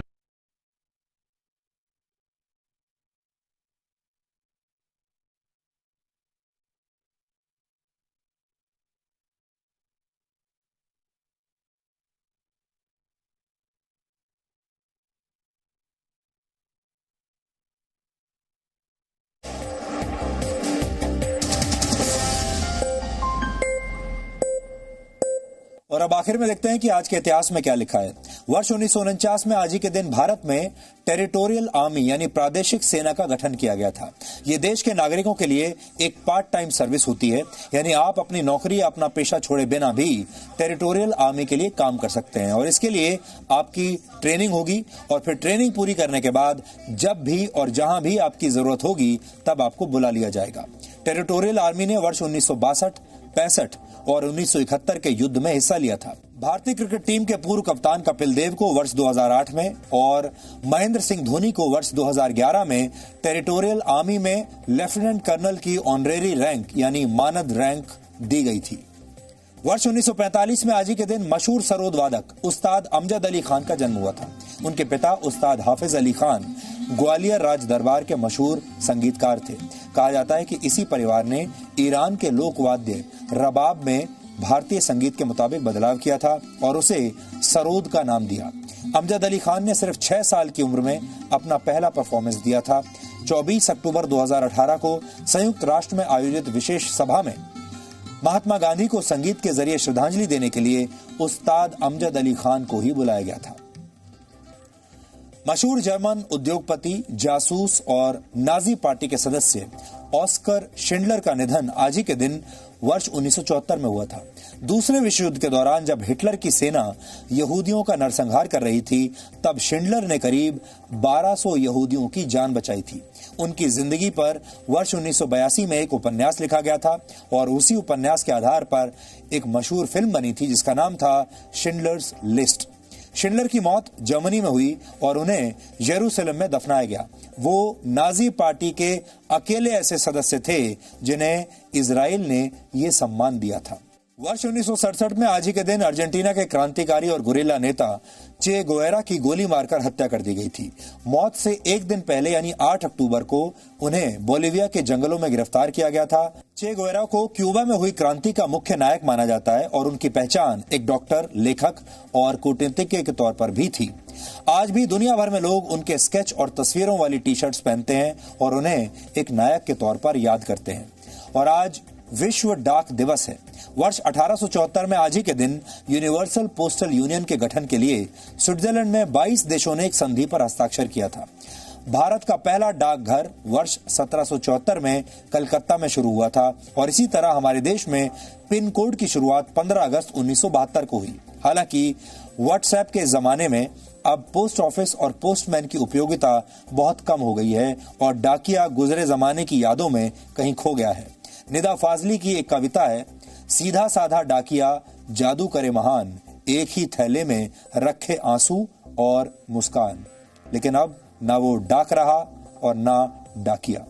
और अब आखिर में देखते हैं कि आज के इतिहास में क्या लिखा है। वर्ष 1949 में आज ही के दिन भारत में टेरिटोरियल आर्मी यानी प्रादेशिक सेना का गठन किया गया था। ये देश के नागरिकों के लिए एक पार्ट टाइम सर्विस होती है, यानी आप अपनी नौकरी या अपना पेशा छोड़े बिना भी टेरिटोरियल आर्मी के लिए काम कर सकते हैं। और इसके लिए आपकी ट्रेनिंग होगी और फिर ट्रेनिंग पूरी करने के बाद जब भी और जहां भी आपकी जरूरत होगी तब आपको बुला लिया जाएगा। टेरिटोरियल आर्मी ने वर्ष 1962, 65 और 1971 के युद्ध में हिस्सा लिया था। भारतीय क्रिकेट टीम के पूर्व कप्तान कपिल देव को वर्ष 2008 में और महेंद्र सिंह धोनी को वर्ष 2011 में टेरिटोरियल आर्मी में लेफ्टिनेंट कर्नल की ऑनरेरी रैंक यानी मानद रैंक दी गई थी। वर्ष 1945 में आज ही के दिन मशहूर सरोद वादक उस्ताद अमजद अली खान का जन्म हुआ था। उनके पिता उस्ताद हाफिज अली खान ग्वालियर राज दरबार के मशहूर संगीतकार थे। कहा जाता है कि इसी परिवार ने ईरान के लोकवाद्य रबाब में भारतीय संगीत के मुताबिक बदलाव किया था और उसे सरोद का नाम दिया। अमजद अली खान ने सिर्फ 6 साल की उम्र में अपना पहला परफॉर्मेंस दिया था। 24 अक्टूबर 2018 को संयुक्त राष्ट्र में आयोजित विशेष सभा में महात्मा गांधी को संगीत के जरिए श्रद्धांजलि देने के लिए उस्ताद अमजद अली खान को ही बुलाया गया था। मशहूर जर्मन उद्योगपति, जासूस और नाजी पार्टी के सदस्य ऑस्कर शिंडलर का निधन आज ही के दिन वर्ष 1974 में हुआ था। दूसरे विश्व युद्ध के दौरान जब हिटलर की सेना यहूदियों का नरसंहार कर रही थी, तब शिंडलर ने करीब 1200 यहूदियों की जान बचाई थी। उनकी जिंदगी पर वर्ष 1982 में एक उपन्यास लिखा गया था और उसी उपन्यास के आधार पर एक मशहूर फिल्म बनी थी जिसका नाम था शिंडलर्स लिस्ट। शिंडलर की मौत जर्मनी में हुई और उन्हें यरूशलेम में दफनाया गया। वो नाजी पार्टी के अकेले ऐसे सदस्य थे जिन्हें इजराइल ने ये सम्मान दिया था। वर्ष 1967 में आज ही के दिन अर्जेंटीना के क्रांतिकारी और गुरिल्ला नेता चे गुएरा की गोली मारकर हत्या कर दी गई थी। मौत से एक दिन पहले यानी 8 अक्टूबर को उन्हें बोलिविया के जंगलों में गिरफ्तार किया गया था। चे गुएरा को क्यूबा में हुई क्रांति का मुख्य नायक माना जाता है और उनकी पहचान एक डॉक्टर, लेखक और कूटनीतिज्ञ के तौर पर भी थी। आज भी दुनिया भर में लोग उनके स्केच और तस्वीरों वाली टी शर्ट्स पहनते हैं और उन्हें एक नायक के तौर पर याद करते हैं। और आज विश्व डाक दिवस है। वर्ष 1874 में आज ही के दिन यूनिवर्सल पोस्टल यूनियन के गठन के लिए स्विट्जरलैंड में 22 देशों ने एक संधि पर हस्ताक्षर किया था। भारत का पहला डाकघर वर्ष 1774 में कलकत्ता में शुरू हुआ था और इसी तरह हमारे देश में पिन कोड की शुरुआत 15 अगस्त 1972 को हुई। हालांकि व्हाट्सएप के जमाने में अब पोस्ट ऑफिस और पोस्टमैन की उपयोगिता बहुत कम हो गई है और डाकिया गुजरे जमाने की यादों में कहीं खो गया है। निदा फाजली की एक कविता है, सीधा साधा डाकिया जादू करे महान, एक ही थैले में रखे आंसू और मुस्कान। लेकिन अब ना वो डाक रहा और ना डाकिया।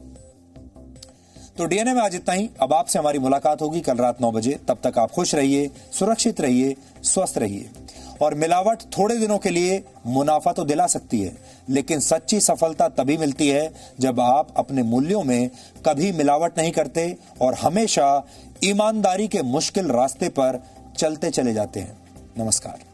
तो डीएनए में आज इतना ही। अब आपसे हमारी मुलाकात होगी कल रात 9 बजे। तब तक आप खुश रहिए, सुरक्षित रहिए, स्वस्थ रहिए। और मिलावट थोड़े दिनों के लिए मुनाफा तो दिला सकती है, लेकिन सच्ची सफलता तभी मिलती है जब आप अपने मूल्यों में कभी मिलावट नहीं करते और हमेशा ईमानदारी के मुश्किल रास्ते पर चलते चले जाते हैं। नमस्कार।